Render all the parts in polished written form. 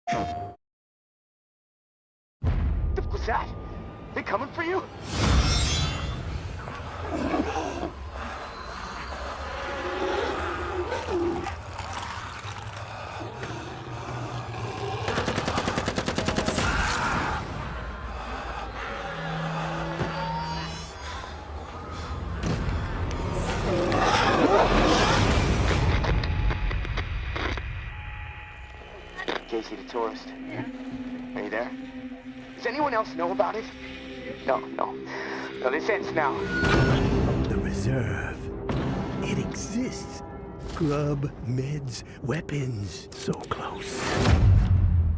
What was that? They coming for you? Casey the tourist. Are you there? Does anyone else know about it? No, this ends now. The reserve. It exists. Grub, meds, weapons. So close.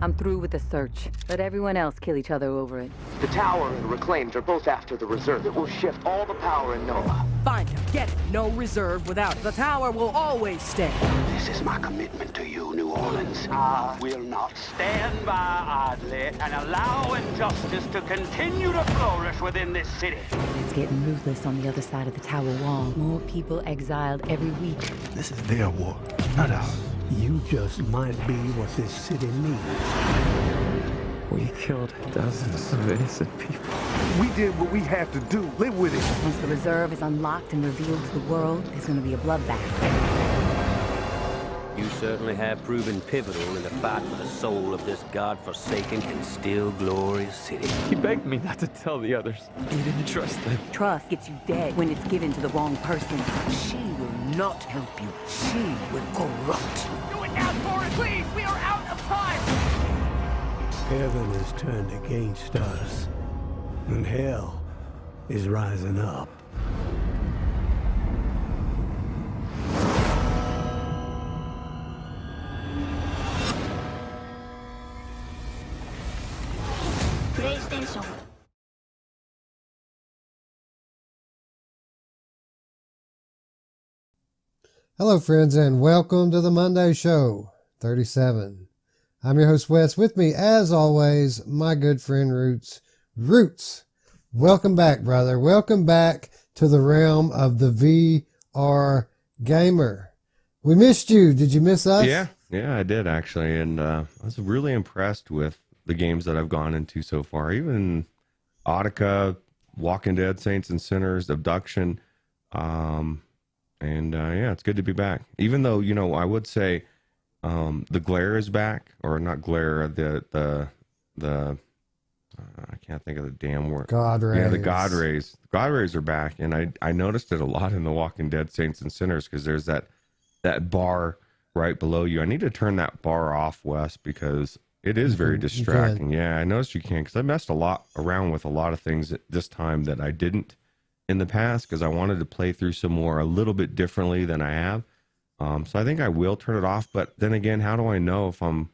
I'm through with the search. Let everyone else kill each other over it. The tower and Reclaimed are both after the reserve. It will shift all the power in NOLA. Find him. Get it. No reserve without it. The tower will always stay. This is my commitment to you, New Orleans. I will not stand by idly and allow injustice to continue to flourish within this city. It's getting ruthless on the other side of the tower wall. More people exiled every week. This is their war, not ours. You just might be what this city needs. We killed dozens of innocent people. We did what we had to do. Live with it. Once the reserve is unlocked and revealed to the world, there's going to be a bloodbath. You certainly have proven pivotal in the fight for the soul of this godforsaken and still glorious city. He begged me not to tell the others. He didn't trust them. Trust gets you dead when it's given to the wrong person. She will not help you. She will corrupt you. Do it now, Torres, please! We are out of time! Heaven is turned against us, and hell is rising up. PlayStation. Hello, friends, and welcome to the Monday Show 37. I'm your host, Wes. With me, as always, my good friend, Ruuts. Welcome back, brother. Welcome back to the realm of the VR gamer. We missed you. Did you miss us? Yeah, I did, actually, and I was really impressed with the games that I've gone into so far. Even Audica, Walking Dead, Saints and Sinners, Abduction, and yeah, it's good to be back. Even though, you know, I would say the glare is back, or not glare, the I can't think of the damn word. God rays. Yeah, the God rays. The God rays are back, and I noticed it a lot in the Walking Dead, Saints and Sinners, because there's that bar right below you. I need to turn that bar off, Wes, because it is very distracting. Yeah, I noticed you can, because I messed around with a lot of things this time that I didn't in the past, because I wanted to play through some more a little bit differently than I have. So I think I will turn it off. But then again, how do I know if I'm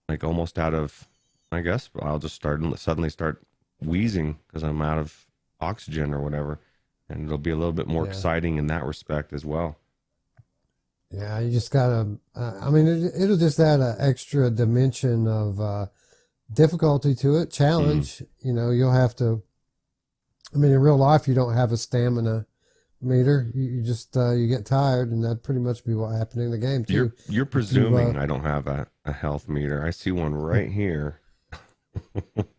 like almost out of? I guess I'll just suddenly start wheezing because I'm out of oxygen or whatever, and it'll be a little bit more exciting in that respect as well. Yeah, you just gotta. I mean, it'll just add an extra dimension of difficulty to it, challenge. You know, you'll have to. I mean, in real life, you don't have a stamina meter. You just you get tired, and that'd pretty much be what happened in the game too. You're presuming I don't have a health meter. I see one right here.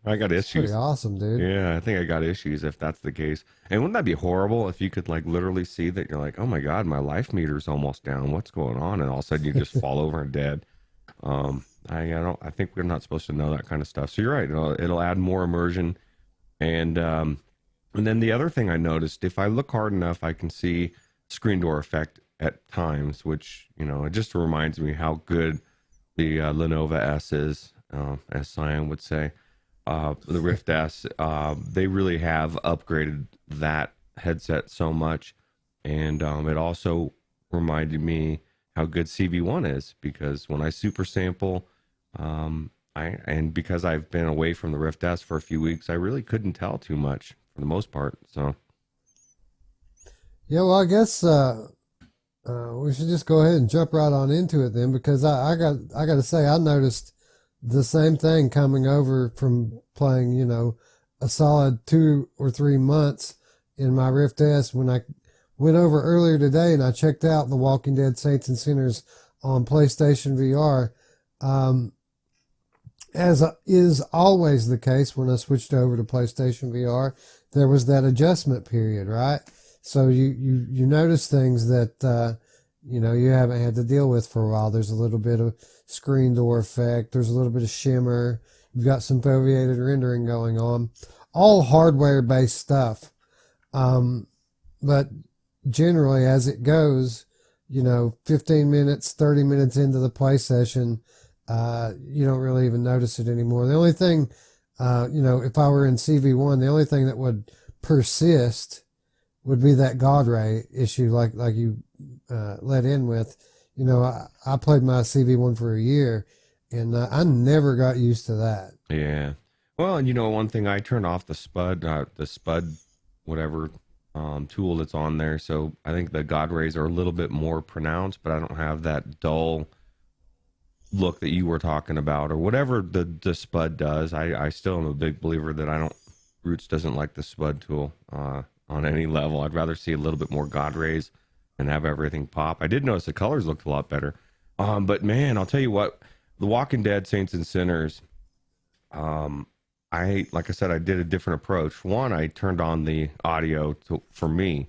I got issues. Pretty awesome, dude. Yeah, I think I got issues if that's the case. And wouldn't that be horrible if you could like literally see that you're like, oh my God, my life meter's almost down. What's going on? And all of a sudden you just fall over and dead. I think we're not supposed to know that kind of stuff. So you're right. It'll add more immersion. And then the other thing I noticed, if I look hard enough, I can see screen door effect at times, which, you know, it just reminds me how good the Lenovo S is, as Cyan would say. The Rift S, they really have upgraded that headset so much. And it also reminded me how good CV1 is, because when I super sample, and because I've been away from the Rift S for a few weeks, I really couldn't tell too much for the most part. So yeah, well, I guess we should just go ahead and jump right on into it then, because I got to say, I noticed the same thing coming over from playing, you know, a solid 2 or 3 months in my Rift S. When I went over earlier today and I checked out The Walking Dead Saints and Sinners on PlayStation VR, as is always the case when I switched over to PlayStation VR, there was that adjustment period, right? So you notice things that you haven't had to deal with for a while. There's a little bit of screen door effect. There's a little bit of shimmer. You've got some foveated rendering going on. All hardware-based stuff. But generally, as it goes, 15 minutes, 30 minutes into the play session, you don't really even notice it anymore. The only thing, if I were in CV1, the only thing that would persist would be that God ray issue, like you let in with. I played my CV1 for a year, and I never got used to that. Yeah. Well, and one thing, I turned off the spud, whatever tool that's on there. So I think the God rays are a little bit more pronounced, but I don't have that dull look that you were talking about, or whatever the spud does. I still am a big believer that Ruuts doesn't like the spud tool on any level. I'd rather see a little bit more God rays and have everything pop. I did notice the colors looked a lot better. But man, I'll tell you what, The Walking Dead Saints and Sinners, like I said, I did a different approach. One, I turned on the audio for me.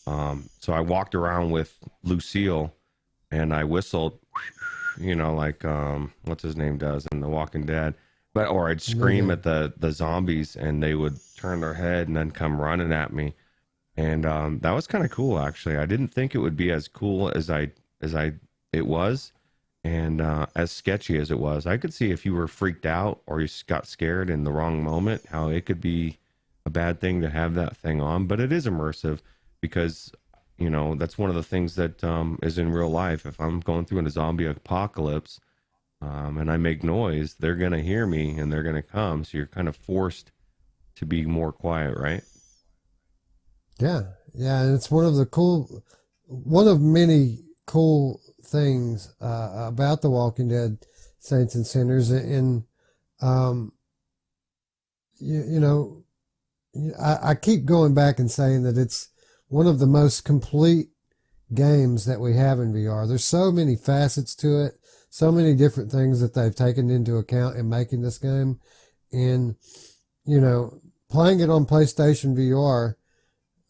So I walked around with Lucille and I whistled, like what's his name does in The Walking Dead. Or I'd scream at the zombies and they would turn their head and then come running at me. And that was kind of cool, actually. I didn't think it would be as cool as it was. And as sketchy as it was, I could see if you were freaked out or you got scared in the wrong moment, how it could be a bad thing to have that thing on. But it is immersive because, that's one of the things that is in real life. If I'm going through a zombie apocalypse and I make noise, they're going to hear me and they're going to come. So you're kind of forced to be more quiet, right? Yeah. Yeah. And it's one of many cool things about The Walking Dead Saints and Sinners. And I keep going back and saying that it's one of the most complete games that we have in VR. There's so many facets to it, so many different things that they've taken into account in making this game. And playing it on PlayStation VR,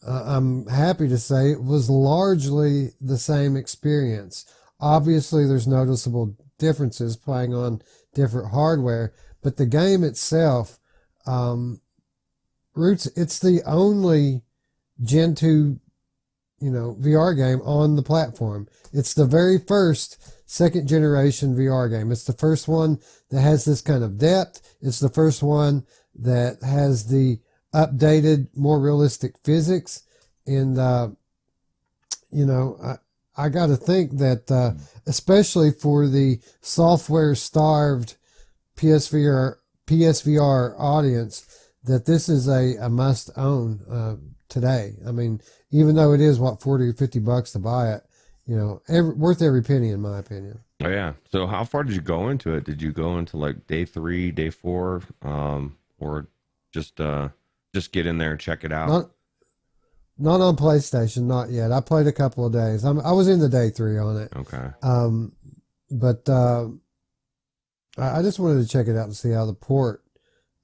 I'm happy to say it was largely the same experience. Obviously, there's noticeable differences playing on different hardware, but the game itself, Ruuts, it's the only Gen 2, VR game on the platform. It's the very first second generation VR game. It's the first one that has this kind of depth. It's the first one that has the updated, more realistic physics. And, I got to think that, especially for the software starved PSVR audience, that this is a must own, today. I mean, even though it is $40 or $50 to buy it, worth every penny in my opinion. Oh yeah. So how far did you go into it? Did you go into like day 3, day 4, or just get in there and check it out? Not on PlayStation, not yet. I played a couple of days. I was in the day 3 on it. Okay. But I just wanted to check it out and see how the port,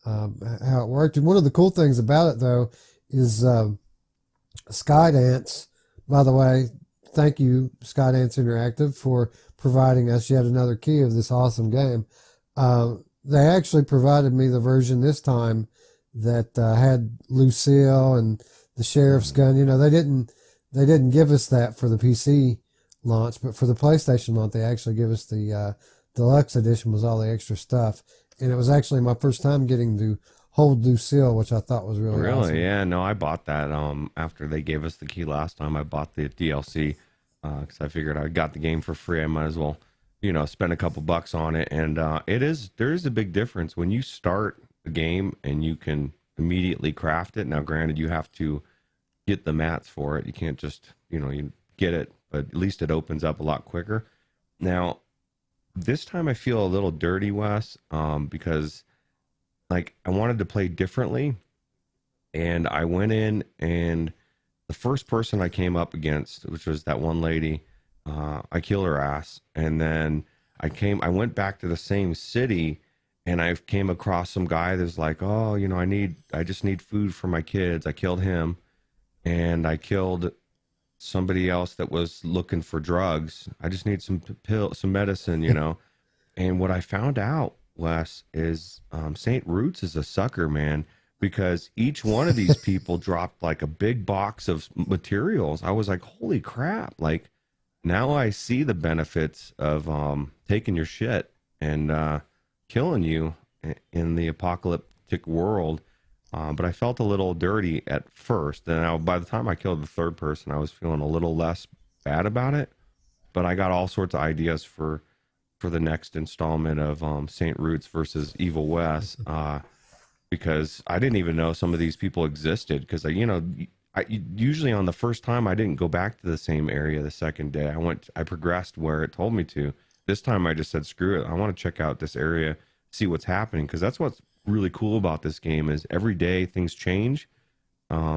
how it worked. And one of the cool things about it though is Skydance. By the way, thank you, Skydance Interactive, for providing us yet another key of this awesome game. They actually provided me the version this time that had Lucille and the sheriff's gun. They didn't give us that for the PC launch, but for the PlayStation launch, they actually give us the deluxe edition with all the extra stuff. And it was actually my first time getting to hold Lucille, which I thought was really awesome. Yeah, no, I bought that after they gave us the key last time. I bought the DLC because I figured I got the game for free. I might as well, spend a couple bucks on it. And there is a big difference when you start a game and you can immediately craft it. Now, granted, you have to get the mats for it. You can't just, you get it, but at least it opens up a lot quicker. Now, this time I feel a little dirty, Wes, because I wanted to play differently, and I went in, and the first person I came up against, which was that one lady, I killed her ass, and then I went back to the same city, and I came across some guy that's like, oh, you know, I just need food for my kids. I killed him, and I killed somebody else that was looking for drugs. I just need some some medicine, you know. And what I found out, Wes, is St. Ruuts is a sucker, man, because each one of these people dropped like a big box of materials. I was like, holy crap. Like, now I see the benefits of taking your shit and killing you in the apocalyptic world. But I felt a little dirty at first. And by the time I killed the third person, I was feeling a little less bad about it. But I got all sorts of ideas for the next installment of St. Ruuts versus Evil Wes, because I didn't even know some of these people existed. Because I usually on the first time I didn't go back to the same area the second day. I progressed where it told me to. This time I just said, screw it. I want to check out this area, see what's happening, because that's what's really cool about this game is every day things change.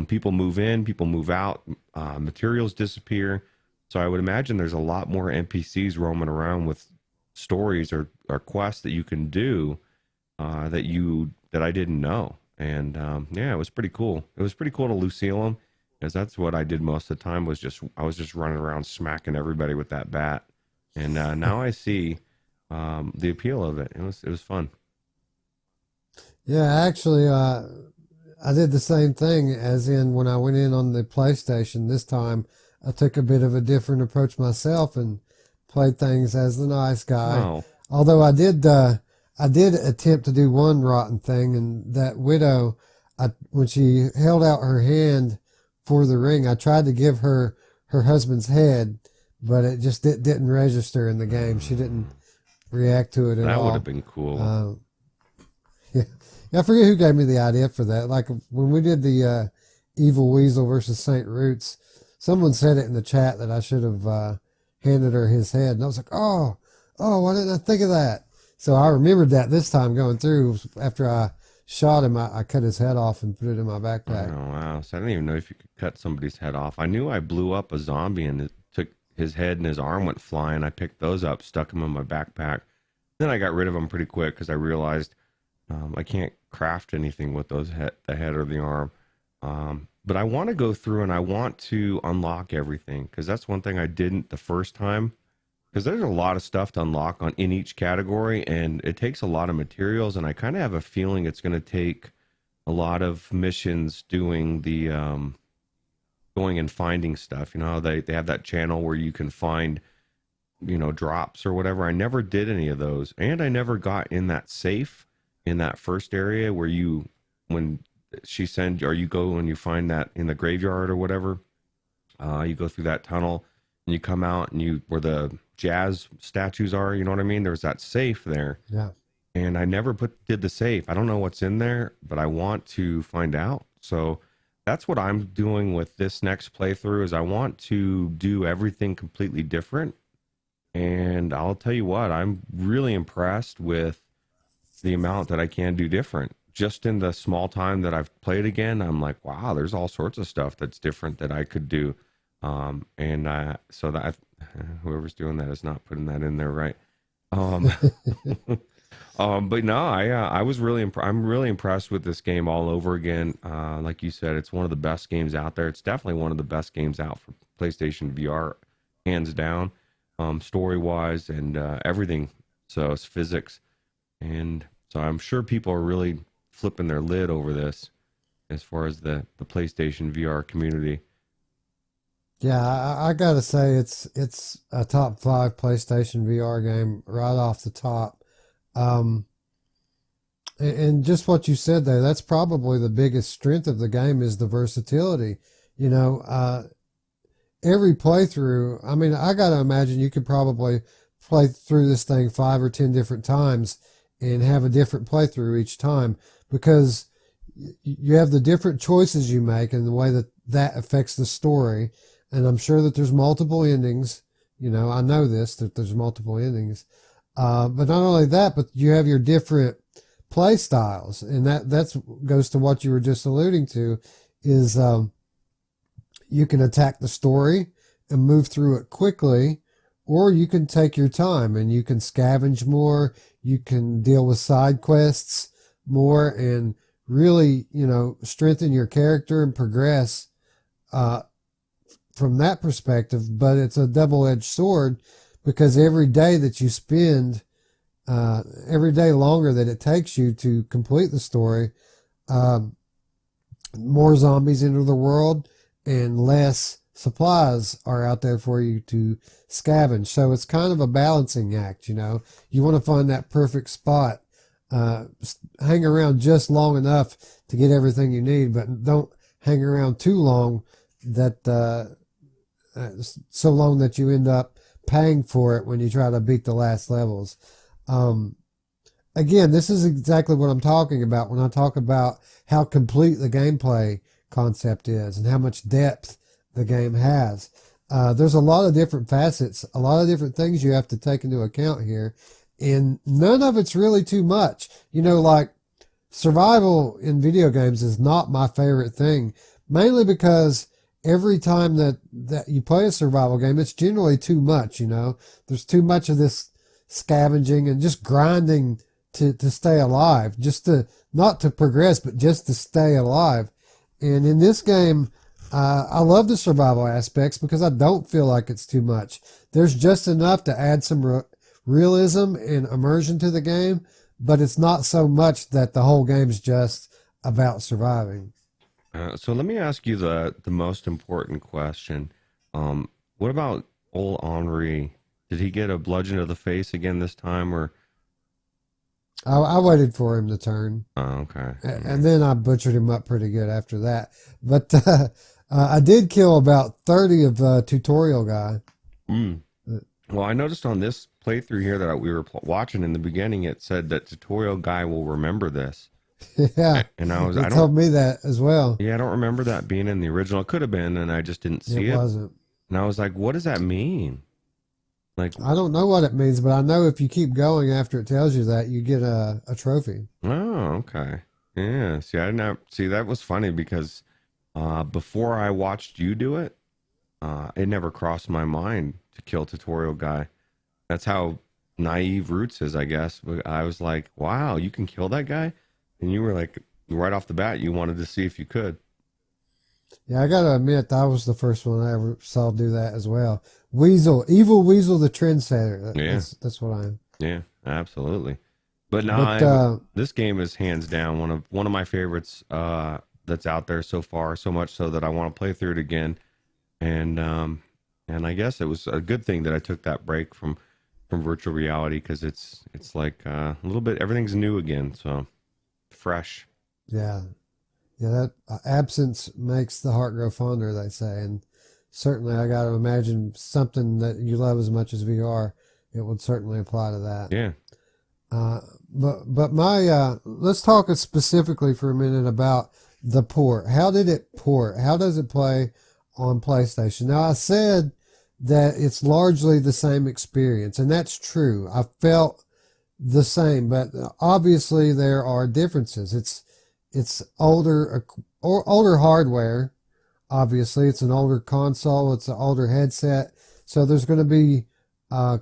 People move in, people move out, materials disappear. So I would imagine there's a lot more NPCs roaming around with stories or quests that you can do that I didn't know. And yeah, it was pretty cool. It was pretty cool to Lucille them, because that's what I did most of the time. I was just running around smacking everybody with that bat. And now I see the appeal of it. It was fun. Yeah, actually, I did the same thing as in when I went in on the PlayStation. This time I took a bit of a different approach myself and played things as the nice guy. Oh. Although I did attempt to do one rotten thing, and that widow, when she held out her hand for the ring, I tried to give her her husband's head, but it just didn't register in the game. She didn't react to it at all. That would have been cool. Yeah, I forget who gave me the idea for that. Like when we did the Evil Weasel versus St. Ruuts, someone said it in the chat that I should have handed her his head, and I was like, oh, why didn't I think of that? So I remembered that this time going through. After I shot him, I cut his head off and put it in my backpack. Oh, wow. So I didn't even know if you could cut somebody's head off. I knew I blew up a zombie and it took his head and his arm went flying. I picked those up, stuck them in my backpack. Then I got rid of them pretty quick because I realized I can't craft anything with those the head or the arm. But I want to go through and I want to unlock everything, because that's one thing I didn't the first time. Because there's a lot of stuff to unlock in each category, and it takes a lot of materials, and I kind of have a feeling it's going to take a lot of missions doing the going and finding stuff. You know how they have that channel where you can find, drops or whatever. I never did any of those, and I never got in that safe in that first area where when she sends, or you go and you find that in the graveyard or whatever. You go through that tunnel and you come out and where the jazz statues are, you know what I mean? There's that safe there. Yeah. And I never did the safe. I don't know what's in there, but I want to find out. So that's what I'm doing with this next playthrough, is I want to do everything completely different. And I'll tell you what, I'm really impressed with the amount that I can do different. Just in the small time that I've played again, I'm like, wow, there's all sorts of stuff that's different that I could do. So that whoever's doing that is not putting that in there, right? But no, I was really I'm really impressed with this game all over again. Like you said, it's one of the best games out there. It's definitely one of the best games out for PlayStation VR, hands down, story wise and everything. So it's physics, and so I'm sure people are really flipping their lid over this as far as the PlayStation VR community. Yeah, I gotta say it's a top 5 PlayStation VR game right off the top. And just what you said there, that's probably the biggest strength of the game, is the versatility. Every playthrough, I mean, I gotta imagine you could probably play through this thing 5 or 10 different times and have a different playthrough each time, because you have the different choices you make and the way that affects the story. And I'm sure that there's multiple endings. I know that there's multiple endings. But not only that, but you have your different play styles. And that goes to what you were just alluding to, is you can attack the story and move through it quickly, or you can take your time and you can scavenge more. You can deal with side quests more and really, strengthen your character and progress from that perspective. But it's a double-edged sword because every day that you spend, every day longer that it takes you to complete the story, more zombies enter the world and less supplies are out there for you to scavenge. So it's kind of a balancing act, You want to find that perfect spot, hang around just long enough to get everything you need, but don't hang around too long that so long that you end up paying for it when you try to beat the last levels. Again, this is exactly what I'm talking about when I talk about how complete the gameplay concept is and how much depth the game has. There's a lot of different facets, a lot of different things you have to take into account here, and none of it's really too much. Like survival in video games is not my favorite thing, mainly because every time that you play a survival game, it's generally too much. There's too much of this scavenging and just grinding to stay alive, not to progress, but just to stay alive. And in this game, I love the survival aspects because I don't feel like it's too much. There's just enough to add some realism and immersion to the game, but it's not so much that the whole game's just about surviving. So let me ask you the most important question. What about old Henri? Did he get a bludgeon to the face again this time, or? I waited for him to turn. Oh, okay. And then I butchered him up pretty good after that. But I did kill about 30 of tutorial guy. Well, I noticed on this playthrough here that we were watching in the beginning, it said that tutorial guy will remember this. Yeah. And I told me that as well. Yeah, I don't remember that being in the original. It could have been, and I just didn't see it. It wasn't. And I was like, what does that mean? Like, I don't know what it means, but I know if you keep going after it tells you that, you get a trophy. Oh, okay. Yeah. See, I didn't see, that was funny because before I watched you do it, it never crossed my mind to kill tutorial guy. That's how naive Ruuts is, I guess. I was like, wow, you can kill that guy? And you were like, right off the bat, you wanted to see if you could. Yeah, I gotta admit, that was the first one I ever saw do that as well. Evil Weasel, the trendsetter. That's what I am. Yeah, absolutely. But now this game is hands down one of my favorites that's out there so far. So much so that I want to play through it again. And I guess it was a good thing that I took that break from virtual reality because it's like a little bit everything's new again, so fresh. Yeah. That absence makes the heart grow fonder, they say, and certainly I got to imagine something that you love as much as VR, it would certainly apply to that. Yeah. But my let's talk specifically for a minute about the port. How did it port? How does it play on PlayStation? Now, I said that it's largely the same experience, and that's true. I felt the same, but obviously there are differences. It's older hardware. Obviously, it's an older console. It's an older headset. So there's going to be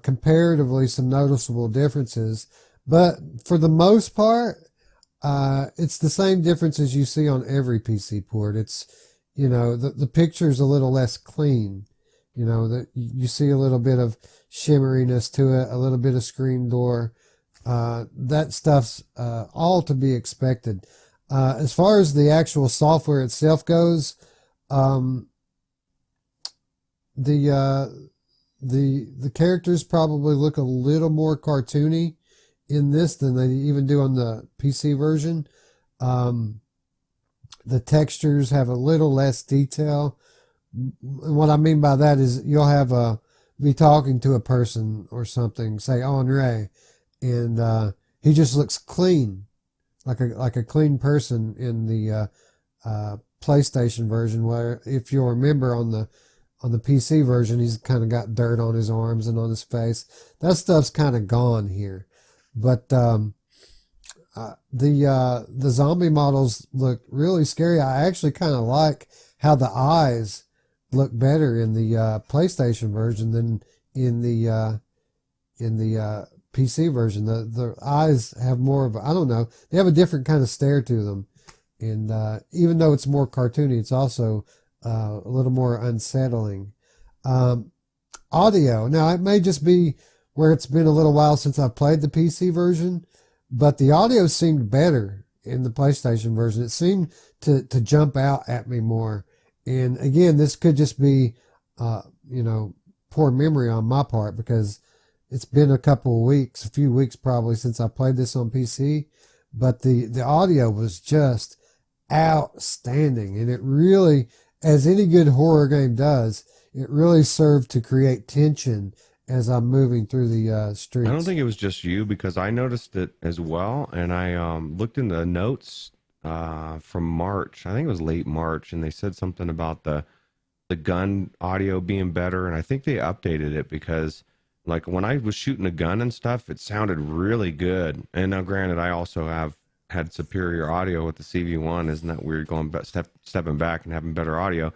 comparatively some noticeable differences. But for the most part, it's the same differences you see on every PC port. It's, the picture's a little less clean. That you see a little bit of shimmeriness to it, a little bit of screen door. That stuff's all to be expected. As far as the actual software itself goes, the characters probably look a little more cartoony in this than they even do on the PC version. The textures have a little less detail. And what I mean by that is you'll be talking to a person or something, say Henri, and he just looks clean. Like a clean person in the PlayStation version, where if you'll remember on the PC version, he's kind of got dirt on his arms and on his face. That stuff's kind of gone here, but the zombie models look really scary. I actually kind of like how the eyes look better in the PlayStation version than in the PC version. The eyes have more of I don't know. They have a different kind of stare to them, and even though it's more cartoony, it's also a little more unsettling. Audio. Now it may just be where it's been a little while since I've played the PC version, but the audio seemed better in the PlayStation version. It seemed to jump out at me more. And again, this could just be, poor memory on my part, because it's been a few weeks probably since I played this on PC, but the audio was just outstanding. And it really, as any good horror game does, it really served to create tension as I'm moving through the streets. I don't think it was just you, because I noticed it as well, and I looked in the notes from March. I think it was late March, and they said something about the gun audio being better, and I think they updated it because, like, when I was shooting a gun and stuff, it sounded really good. And now, granted, I also have had superior audio with the CV1. Isn't that weird, going stepping back and having better audio?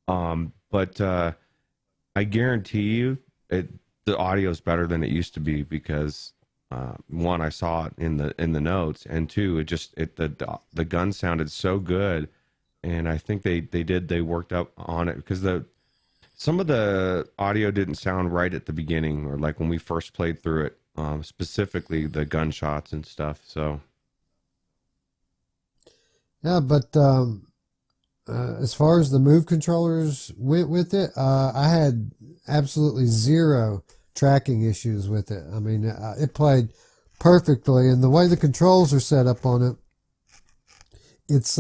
But I guarantee you the audio is better than it used to be, because one, I saw it in the notes, and two, the gun sounded so good. And I think they worked up on it, because some of the audio didn't sound right at the beginning, or like when we first played through it, specifically the gunshots and stuff. So yeah, but as far as the Move controllers went with it, I had absolutely zero tracking issues with it. I mean, it played perfectly, and the way the controls are set up on it, it's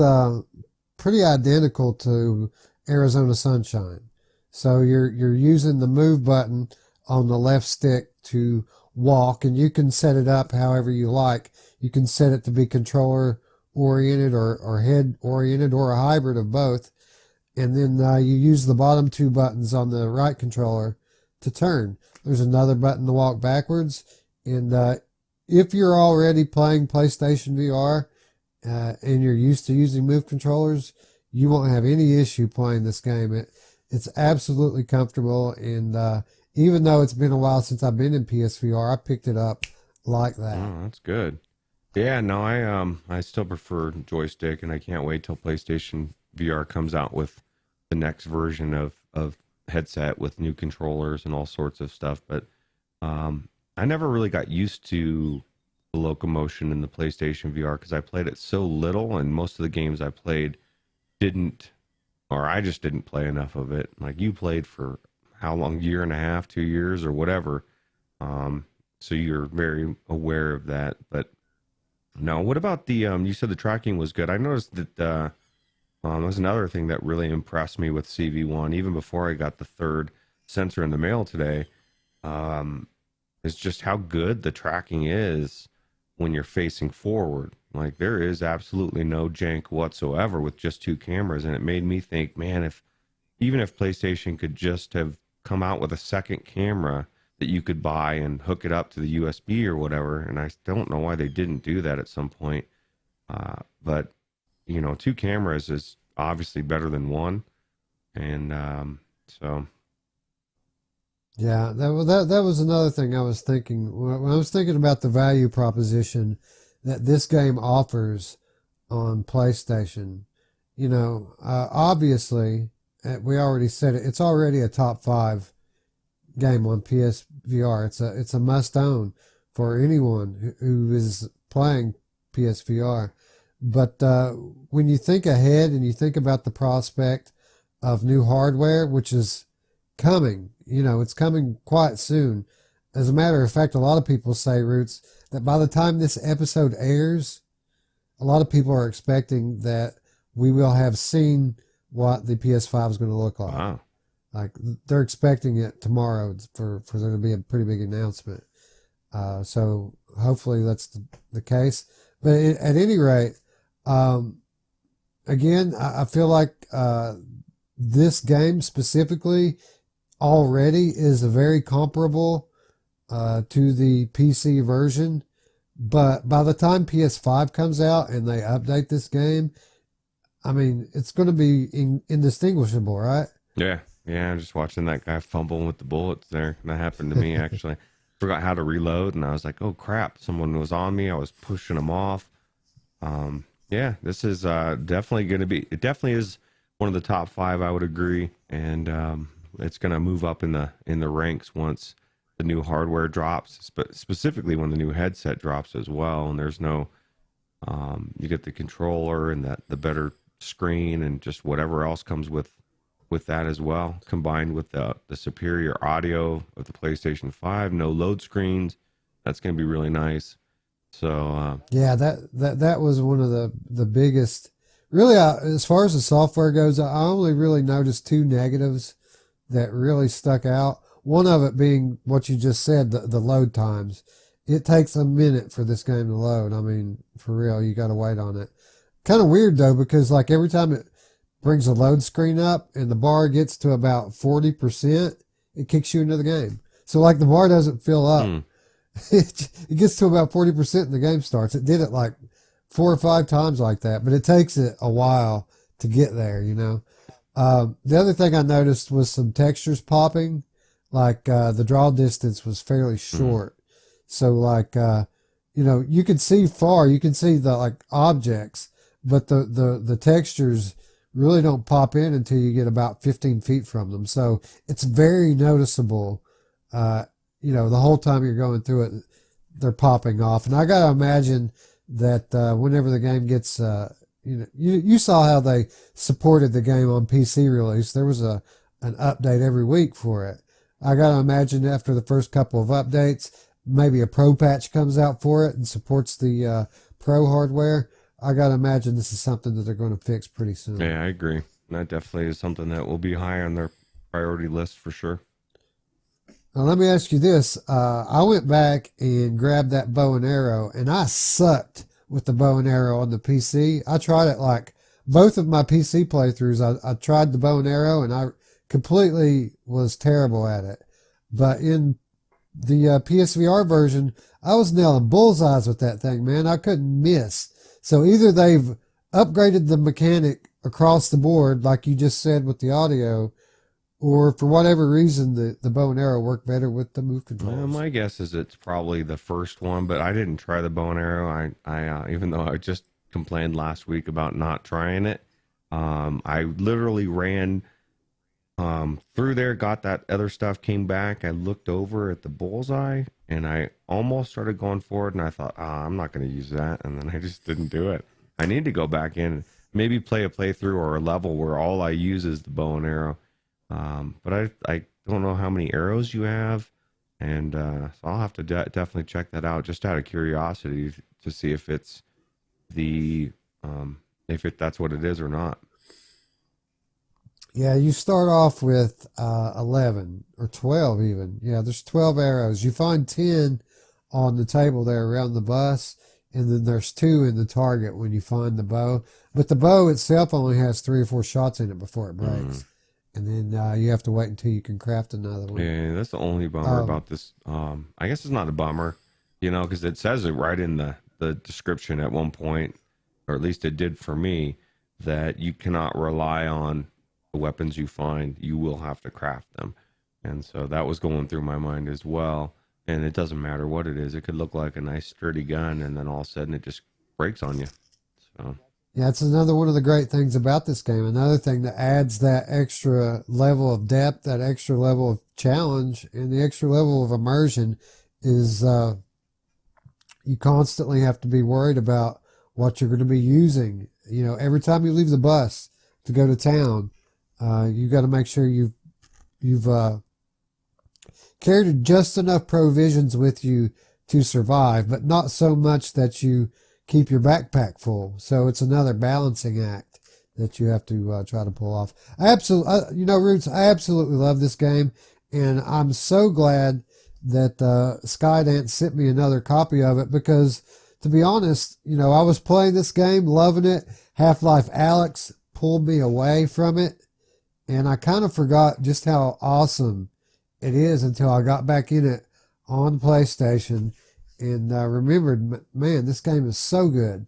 pretty identical to Arizona Sunshine. So you're using the Move button on the left stick to walk, and you can set it up however you like. You can set it to be controller oriented or head oriented, or a hybrid of both. And then you use the bottom two buttons on the right controller to turn. There's another button to walk backwards. And if you're already playing PlayStation VR and you're used to using Move controllers, you won't have any issue playing this game. It's absolutely comfortable, and even though it's been a while since I've been in PSVR, I picked it up like that. Oh, that's good. Yeah, no, I still prefer joystick, and I can't wait till PlayStation VR comes out with the next version of headset with new controllers and all sorts of stuff. But I never really got used to the locomotion in the PlayStation VR, because I played it so little, and most of the games I played I just didn't play enough of it. Like, you played for how long? Year and a half, 2 years, or whatever. So you're very aware of that. But no, what about the you said the tracking was good. I noticed that was another thing that really impressed me with CV1, even before I got the third sensor in the mail today, is just how good the tracking is when you're facing forward. Like, there is absolutely no jank whatsoever with just two cameras, and it made me think, man, even if PlayStation could just have come out with a second camera that you could buy and hook it up to the USB or whatever, and I don't know why they didn't do that at some point. But two cameras is obviously better than one, and so. Yeah, that was another thing I was thinking when I was thinking about the value proposition that this game offers on PlayStation. Obviously, we already said it. It's already a top 5 game on PSVR. It's a must own for anyone who is playing PSVR. But when you think ahead and you think about the prospect of new hardware, which is coming, it's coming quite soon. As a matter of fact, a lot of people say, Ruuts, that by the time this episode airs, a lot of people are expecting that we will have seen what the PS5 is going to look like. Wow. Like, they're expecting it tomorrow for there to be a pretty big announcement. So hopefully that's the case. But at any rate, again, I feel like this game specifically already is very comparable to the PC version, but by the time PS5 comes out and they update this game, I mean, it's going to be indistinguishable, right? Yeah, Yeah, just watching that guy fumbling with the bullets there. That happened to me actually. Forgot how to reload, and I was like, "Oh crap! Someone was on me." I was pushing them off. Yeah, this is definitely going to be. It definitely is one of the top 5. I would agree, and it's going to move up in the ranks once the new hardware drops, specifically when the new headset drops as well. And there's no, you get the controller and the better screen and just whatever else comes with that as well, combined with the superior audio of the PlayStation 5, no load screens. That's going to be really nice. So yeah, that was one of the biggest. Really, as far as the software goes, I only really noticed 2 negatives that really stuck out. One of it being what you just said, the load times. It takes a minute for this game to load. I mean, for real, you got to wait on it. Kind of weird though, because like every time it brings a load screen up and the bar gets to about 40%, it kicks you into the game. So like the bar doesn't fill up. It gets to about 40% and the game starts. It did it like 4 or 5 times like that, but it takes it a while to get there, you know. The other thing I noticed was some textures popping, like the draw distance was fairly short. So like, you know, you can see far, you can see the like objects, but the textures really don't pop in until you get about 15 feet from them. So it's very noticeable. You know, the whole time you're going through it, they're popping off. And I got to imagine that whenever the game gets, you know, you saw how they supported the game on PC release. There was an update every week for it. I got to imagine after the first couple of updates, maybe a pro patch comes out for it and supports the pro hardware. I got to imagine this is something that they're going to fix pretty soon. Yeah, I agree. That definitely is something that will be high on their priority list for sure. Now, let me ask you this. I went back and grabbed that bow and arrow, and I sucked with the bow and arrow on the PC. I tried it like both of my PC playthroughs. I tried the bow and arrow, and I completely was terrible at it. But in the PSVR version, I was nailing bullseyes with that thing, man. I couldn't miss. So either they've upgraded the mechanic across the board, like you just said with the audio, or for whatever reason, the bow and arrow work better with the move controls. Well, my guess is it's probably the first one, but I didn't try the bow and arrow. I even though I just complained last week about not trying it, I literally ran through there, got that other stuff, came back. I looked over at the bullseye, and I almost started going forward, and I thought, I'm not going to use that, and then I just didn't do it. I need to go back in, maybe play a playthrough or a level where all I use is the bow and arrow. But I don't know how many arrows you have, and so I'll have to definitely check that out just out of curiosity to see if it's the that's what it is or not. Yeah, you start off with 11 or 12 even. Yeah, there's 12 arrows. You find 10 on the table there around the bus, and then there's 2 in the target when you find the bow. But the bow itself only has 3 or 4 shots in it before it breaks. And then you have to wait until you can craft another one. Yeah, that's the only bummer about this. I guess it's not a bummer, you know, because it says it right in the description at one point, or at least it did for me, that you cannot rely on the weapons you find. You will have to craft them. And so that was going through my mind as well. And it doesn't matter what it is. It could look like a nice sturdy gun, and then all of a sudden it just breaks on you. So... yeah, it's another one of the great things about this game. Another thing that adds that extra level of depth, that extra level of challenge, and the extra level of immersion is you constantly have to be worried about what you're going to be using. You know, every time you leave the bus to go to town, you got to make sure you've carried just enough provisions with you to survive, but not so much that you keep your backpack full. So it's another balancing act that you have to try to pull off. You know, Ruuts, I absolutely love this game, and I'm so glad that Skydance sent me another copy of it, because to be honest, you know, I was playing this game, loving it. Half-Life Alyx pulled me away from it, and I kind of forgot just how awesome it is until I got back in it on PlayStation. And I remembered, man, this game is so good.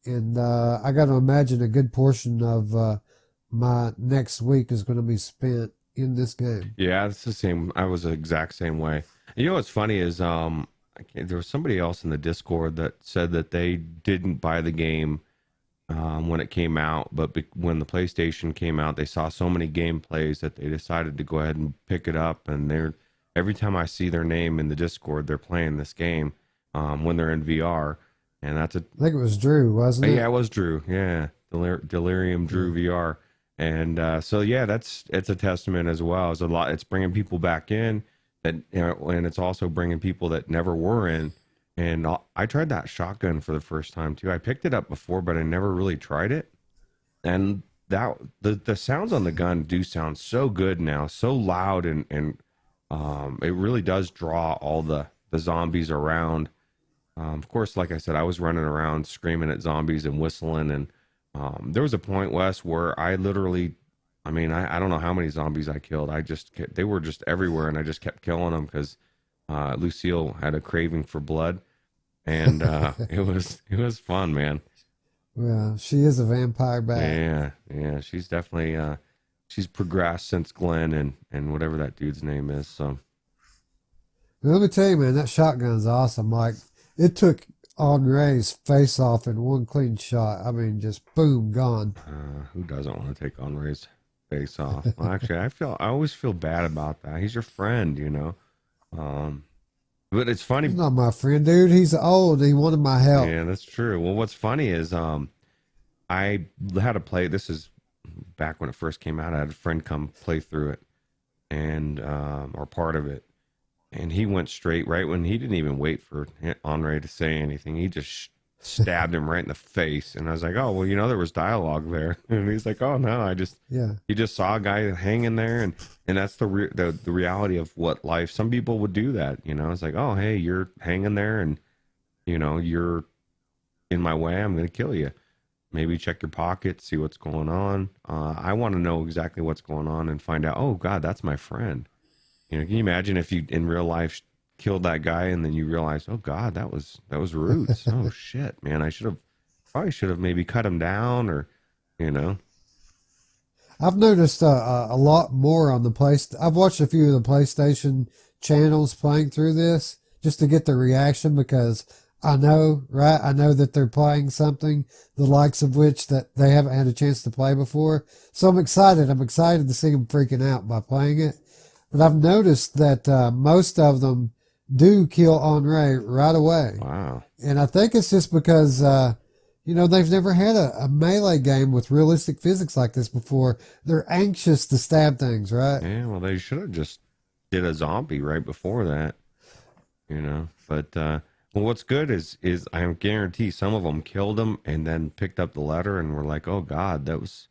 And I got to imagine a good portion of my next week is going to be spent in this game. Yeah, it's the same. I was the exact same way. You know what's funny is there was somebody else in the Discord that said that they didn't buy the game when it came out, but when the PlayStation came out, they saw so many gameplays that they decided to go ahead and pick it up. And every time I see their name in the Discord, they're playing this game when they're in VR. And that's I think it was Drew, wasn't it? Yeah, it was Drew. Yeah, Delirium Drew VR. And so yeah, it's a testament as well. It's a lot. It's bringing people back in, and it's also bringing people that never were in. And I tried that shotgun for the first time too. I picked it up before, but I never really tried it. And the sounds on the gun do sound so good now, so loud, and it really does draw all the zombies around. Of course, like I said, I was running around screaming at zombies and whistling, and there was a point, Wes, where I literally, I mean, I don't know how many zombies I killed. They were just everywhere, and I just kept killing them because Lucille had a craving for blood, and it was fun, man. Well, she is a vampire bat. Yeah, she's definitely she's progressed since Glenn and whatever that dude's name is. So now, let me tell you, man, that shotgun's awesome. Like, it took Henri's face off in one clean shot. I mean, just boom, gone. Who doesn't want to take Henri's face off? Well, actually, I always feel bad about that. He's your friend, you know. But it's funny. He's not my friend, dude. He's old. He wanted my help. Yeah, that's true. Well, what's funny is I had to play. This is back when it first came out. I had a friend come play through it, and or part of it. And he went straight right when he didn't even wait for Henri to say anything. He just stabbed him right in the face. And I was like, oh, well, you know, there was dialogue there. And he's like, oh, no, he just saw a guy hanging there. And that's the reality of what life, some people would do that, you know, it's like, oh, hey, you're hanging there and, you know, you're in my way. I'm going to kill you. Maybe check your pockets, see what's going on. I want to know exactly what's going on and find out, oh, God, that's my friend. You know, can you imagine if you in real life killed that guy and then you realize, oh God, that was Ruuts. Oh shit, man, I probably should have maybe cut him down, or, you know. I've noticed a lot more on the I've watched a few of the PlayStation channels playing through this just to get the reaction, because I know that they're playing something the likes of which that they haven't had a chance to play before. So I'm excited. I'm excited to see them freaking out by playing it. But I've noticed that most of them do kill Henri right away. Wow. And I think it's just because, you know, they've never had a melee game with realistic physics like this before. They're anxious to stab things, right? Yeah, well, they should have just did a zombie right before that, you know. But, well, what's good is I guarantee some of them killed him and then picked up the letter and were like, oh, God, that was,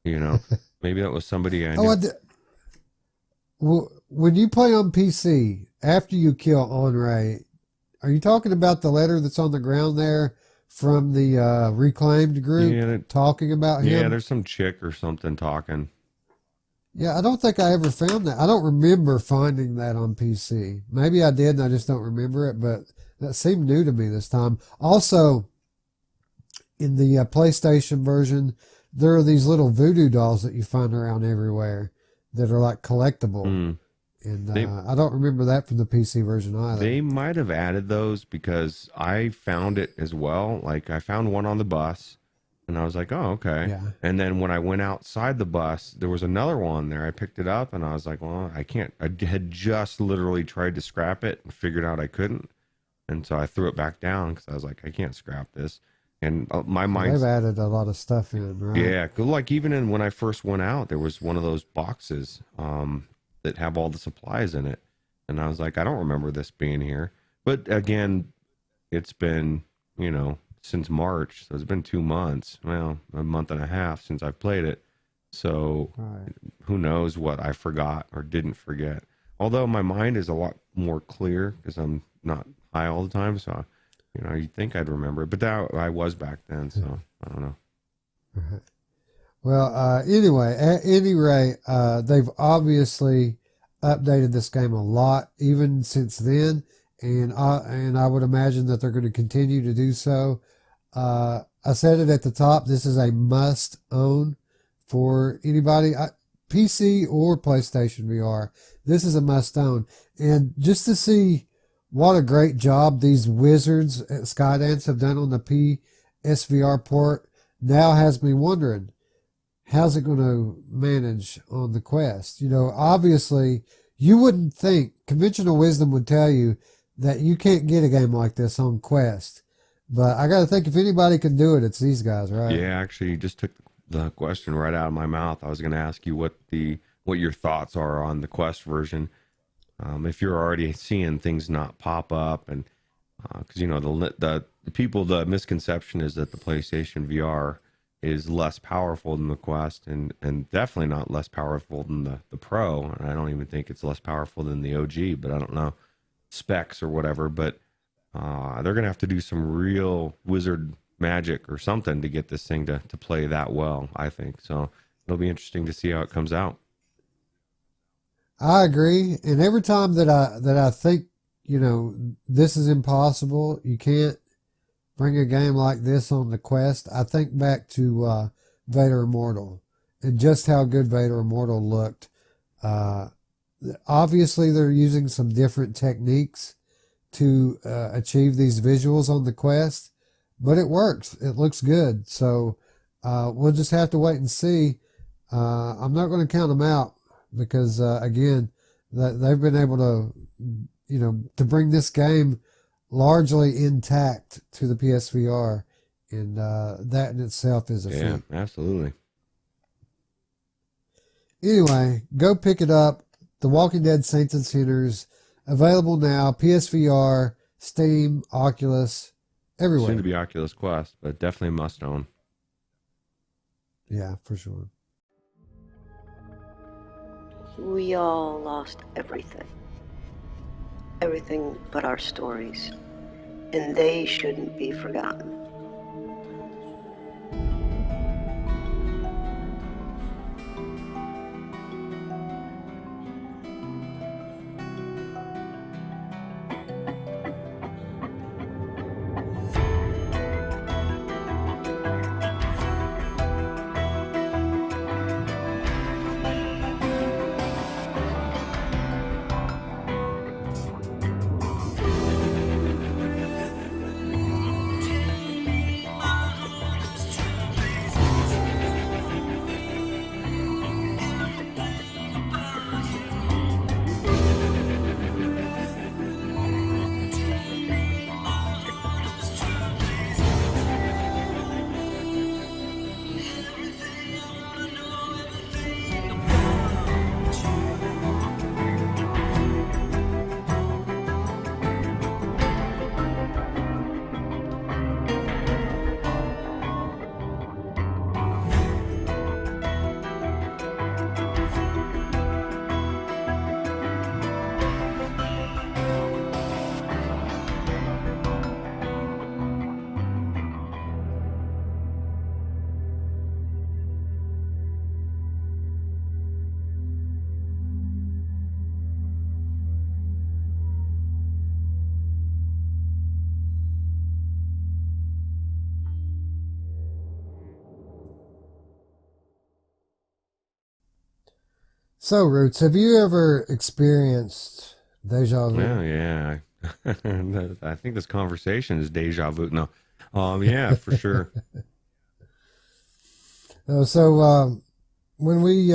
you know, maybe that was somebody I knew. Well, when you play on PC, after you kill Henri, are you talking about the letter that's on the ground there from the reclaimed group talking about him? Yeah, there's some chick or something talking. Yeah, I don't think I ever found that. I don't remember finding that on PC. Maybe I did and I just don't remember it, but that seemed new to me this time. Also, in the PlayStation version, there are these little voodoo dolls that you find around everywhere that are like collectible. And I don't remember that from the PC version either. They might have added those because I found it as well. Like, I found one on the bus and I was like, oh, okay. Yeah. And then when I went outside the bus, there was another one there. I picked it up and I was like, well, I can't. I had just literally tried to scrap it and figured out I couldn't. And so I threw it back down because I was like, I can't scrap this. And my mind, they've added a lot of stuff in, right? Yeah, like even when I first went out, there was one of those boxes that have all the supplies in it, and I was like, I don't remember this being here. But again, it's been, you know, since March, so it's been 2 months, well, a month and a half since I've played it. So who knows what I forgot or didn't forget? Although my mind is a lot more clear because I'm not high all the time, so. You know, you'd think I'd remember it, but that I was back then, so I don't know. Right. Well, anyway, at any rate, they've obviously updated this game a lot, even since then, and I would imagine that they're going to continue to do so. I said it at the top. This is a must own for anybody. PC or PlayStation VR, this is a must-own. And just to see what a great job these wizards at Skydance have done on the PSVR port now has me wondering, how's it going to manage on the Quest? You know, obviously, you wouldn't think, conventional wisdom would tell you that you can't get a game like this on Quest. But I got to think if anybody can do it, it's these guys, right? Yeah, actually, you just took the question right out of my mouth. I was going to ask you what your thoughts are on the Quest version. If you're already seeing things not pop up, and because you know the misconception is that the PlayStation VR is less powerful than the Quest, and definitely not less powerful than the Pro. And I don't even think it's less powerful than the OG, but I don't know specs or whatever. But they're gonna have to do some real wizard magic or something to get this thing to play that well, I think. So it'll be interesting to see how it comes out. I agree, and every time that I think, you know, this is impossible, you can't bring a game like this on the Quest, I think back to Vader Immortal and just how good Vader Immortal looked. Obviously, they're using some different techniques to achieve these visuals on the Quest, but it works. It looks good. So we'll just have to wait and see. I'm not going to count them out because, again, they've been able to, you know, to bring this game largely intact to the PSVR, and that in itself is a feat. Yeah, absolutely. Anyway, go pick it up. The Walking Dead Saints and Sinners, available now, PSVR, Steam, Oculus, everywhere. Soon to be Oculus Quest, but definitely must own. Yeah, for sure. We all lost everything. Everything but our stories. And they shouldn't be forgotten. So, Ruuts, have you ever experienced deja vu? Yeah. I think this conversation is deja vu. No, yeah, for sure. When we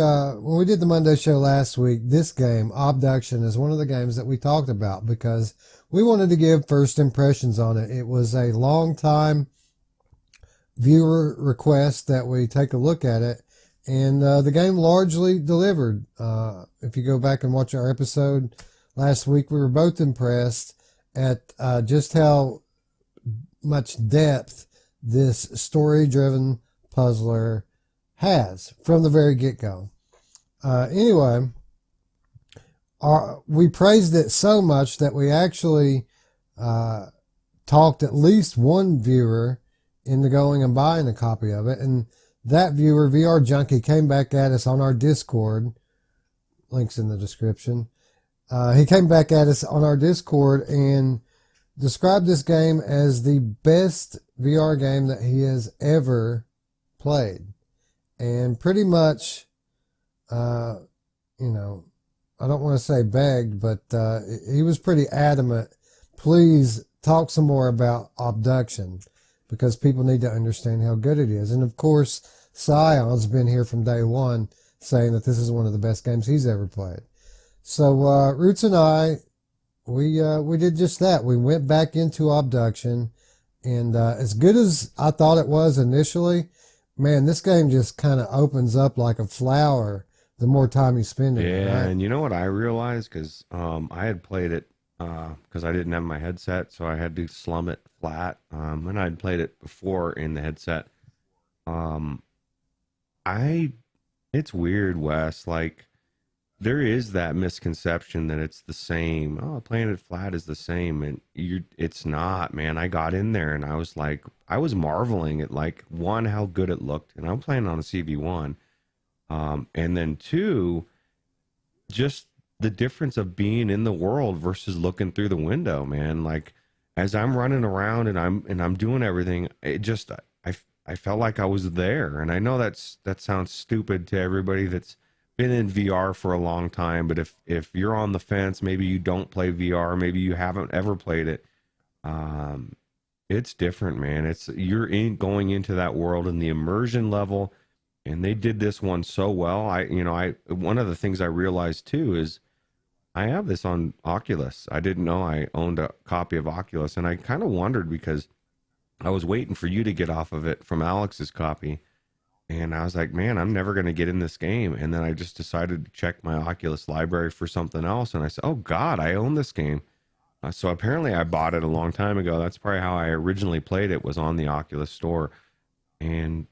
did the Monday show last week, this game, Obduction, is one of the games that we talked about because we wanted to give first impressions on it. It was a long time viewer request that we take a look at it, and the game largely delivered. If you go back and watch our episode last week, we were both impressed at just how much depth this story-driven puzzler has from the very get-go. Anyway, we praised it so much that we actually talked at least one viewer into going and buying a copy of it, and that viewer, VR Junkie, came back at us on our Discord. Links in the description. He came back at us on our Discord and described this game as the best VR game that he has ever played. And pretty much you know, I don't want to say begged, but he was pretty adamant. Please talk some more about Obduction, because people need to understand how good it is. And of course, Scion's been here from day one saying that this is one of the best games he's ever played. So Ruuts and I, we did just that. We went back into Obduction, and as good as I thought it was initially, man, this game just kind of opens up like a flower the more time you spend in it. Yeah, Right? and you know what I realized? Because I had played it because I didn't have my headset, so I had to slum it flat. And I'd played it before in the headset. It's weird, Wes. Like, there is that misconception that it's the same. Oh, playing it flat is the same, and it's not, man. I got in there and I was like, I was marveling at, like, one, how good it looked, and I'm playing on a CV1, and then two, just the difference of being in the world versus looking through the window, man. Like, as I'm running around and I'm doing everything, it just I felt like I was there. And I know that sounds stupid to everybody that's been in VR for a long time, but if you're on the fence, maybe you don't play VR, maybe you haven't ever played it, it's different, man. You're going into that world and the immersion level, and they did this one so well. One of the things I realized too is I have this on Oculus. I didn't know I owned a copy of Oculus, and I kind of wondered because I was waiting for you to get off of it from Alex's copy. And I was like, man, I'm never going to get in this game. And then I just decided to check my Oculus library for something else. And I said, oh, God, I own this game. So apparently I bought it a long time ago. That's probably how I originally played it, was on the Oculus store. And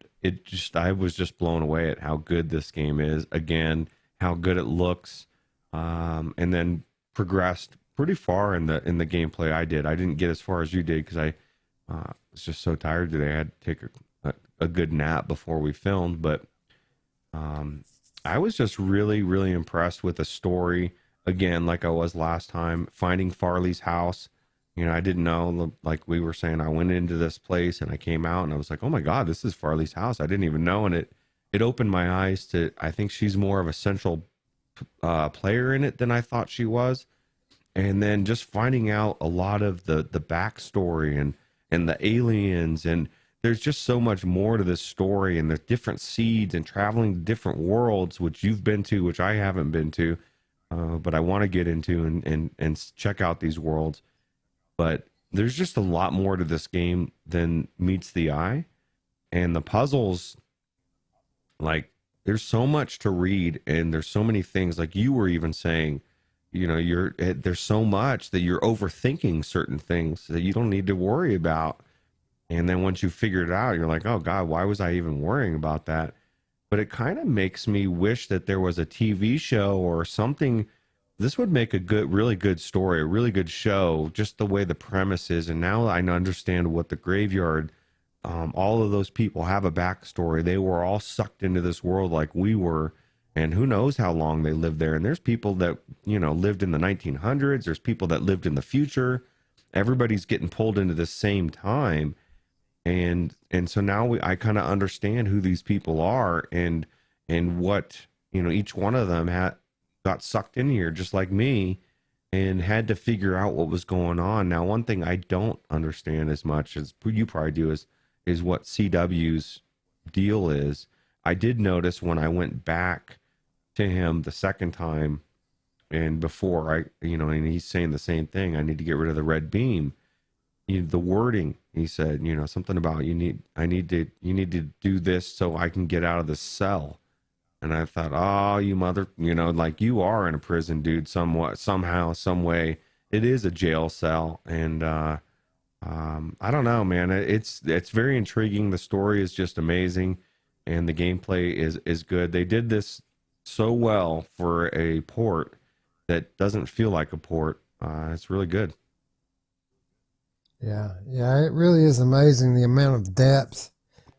I was just blown away at how good this game is. Again, how good it looks. And then progressed pretty far in the gameplay I did. I didn't get as far as you did because I was just so tired today. I had to take a good nap before we filmed, but I was just really, really impressed with the story. Again, like I was last time, finding Farley's house. You know, I didn't know, like we were saying, I went into this place and I came out and I was like, oh my God, this is Farley's house. I didn't even know. And it opened my eyes to, I think she's more of a central player in it than I thought she was. And then just finding out a lot of the backstory and the aliens, and there's just so much more to this story, and the different seeds and traveling to different worlds, which you've been to, which I haven't been to, but I want to get into and check out these worlds. But there's just a lot more to this game than meets the eye. And the puzzles, like, there's so much to read, and there's so many things, like you were even saying, you know, there's so much that you're overthinking certain things that you don't need to worry about. And then once you figure it out, you're like, oh God, why was I even worrying about that? But it kind of makes me wish that there was a TV show or something. This would make a really good story, a really good show, just the way the premise is. And now I understand what the graveyard, all of those people have a backstory. They were all sucked into this world like we were. And who knows how long they lived there. And there's people that, you know, lived in the 1900s. There's people that lived in the future. Everybody's getting pulled into the same time. And so now I kind of understand who these people are and what, you know, each one of them got sucked in here just like me and had to figure out what was going on. Now, one thing I don't understand as much as you probably do is what CW's deal is. I did notice when I went back to him the second time and before and he's saying the same thing. I need to get rid of the red beam. The wording, he said, you know, something about you need to do this so I can get out of this cell. And I thought, oh, you mother, you know, like, you are in a prison, dude, somehow, some way. It is a jail cell. And I don't know, man. It's very intriguing. The story is just amazing, and the gameplay is good. They did this so well for a port that doesn't feel like a port. It's really good. Yeah, it really is amazing the amount of depth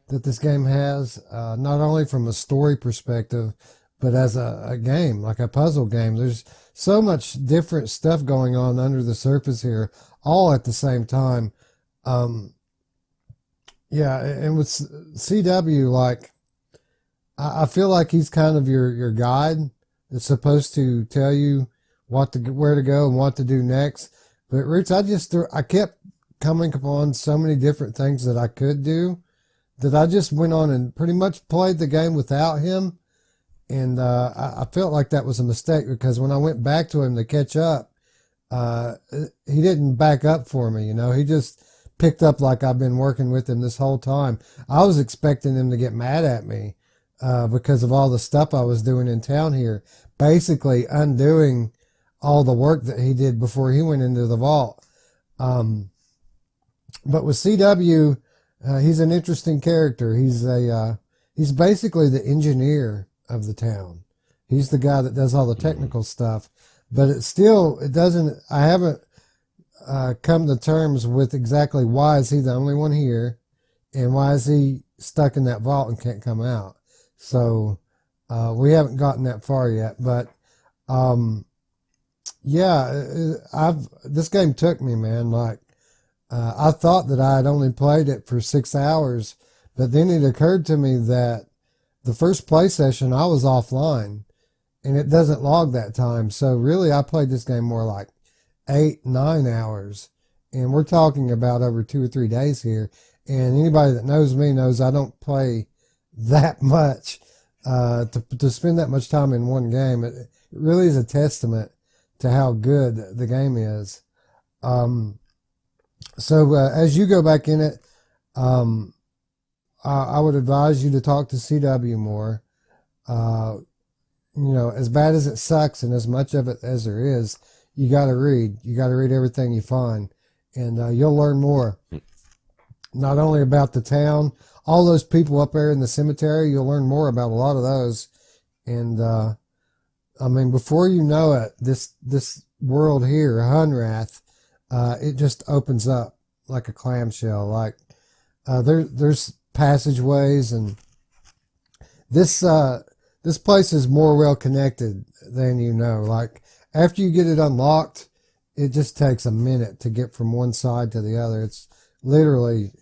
that this game has, not only from a story perspective, but as a game, like a puzzle game. There's so much different stuff going on under the surface here, all at the same time. Yeah, and with CW, like, I feel like he's kind of your guide. It's supposed to tell you where to go and what to do next. But Ruuts, I kept coming upon so many different things that I could do that I just went on and pretty much played the game without him. And I felt like that was a mistake because when I went back to him to catch up, he didn't back up for me. He just picked up like I've been working with him this whole time. I was expecting him to get mad at me because of all the stuff I was doing in town here, basically undoing all the work that he did before he went into the vault. But with CW, he's an interesting character. He's basically the engineer of the town. He's the guy that does all the technical stuff, but I haven't come to terms with exactly why is he the only one here and why is he stuck in that vault and can't come out. So we haven't gotten that far yet, but this game took me, man. Like I thought that I had only played it for 6 hours, but then it occurred to me that the first play session I was offline and it doesn't log that time. So really I played this game more like 8-9 hours, and we're talking about over 2 or 3 days here. And anybody that knows me knows I don't play that much to spend that much time in one game. It really is a testament to how good the game is. So as you go back in it, I would advise you to talk to CW more. As bad as it sucks and as much of it as there is, you got to read. You got to read everything you find, and you'll learn more. Not only about the town, all those people up there in the cemetery, you'll learn more about a lot of those. And before you know it, this world here, Hunrath, it just opens up like a clamshell. Like there's passageways, and this place is more well connected than you know. Like after you get it unlocked, it just takes a minute to get from one side to the other. It's literally,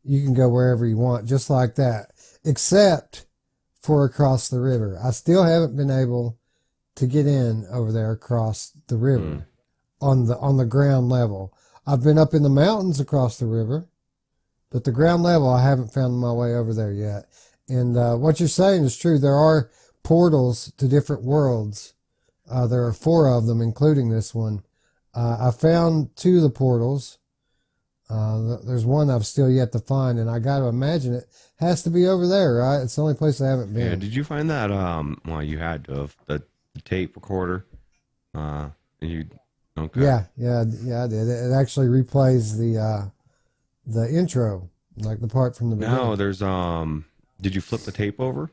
you can go wherever you want just like that, except for across the river. I still haven't been able to get in over there across the river on the ground level. I've been up in the mountains across the river, but the ground level, I haven't found my way over there yet. And what you're saying is true. There are portals to different worlds. There are 4 of them, including this one. I found 2 of the portals. There's one I've still yet to find, and I got to imagine it has to be over there, right? It's the only place I haven't been. Yeah, did you find that? You had the tape recorder. Okay. Yeah, I did. It actually replays the intro, like the part from the beginning. No, there's Did you flip the tape over?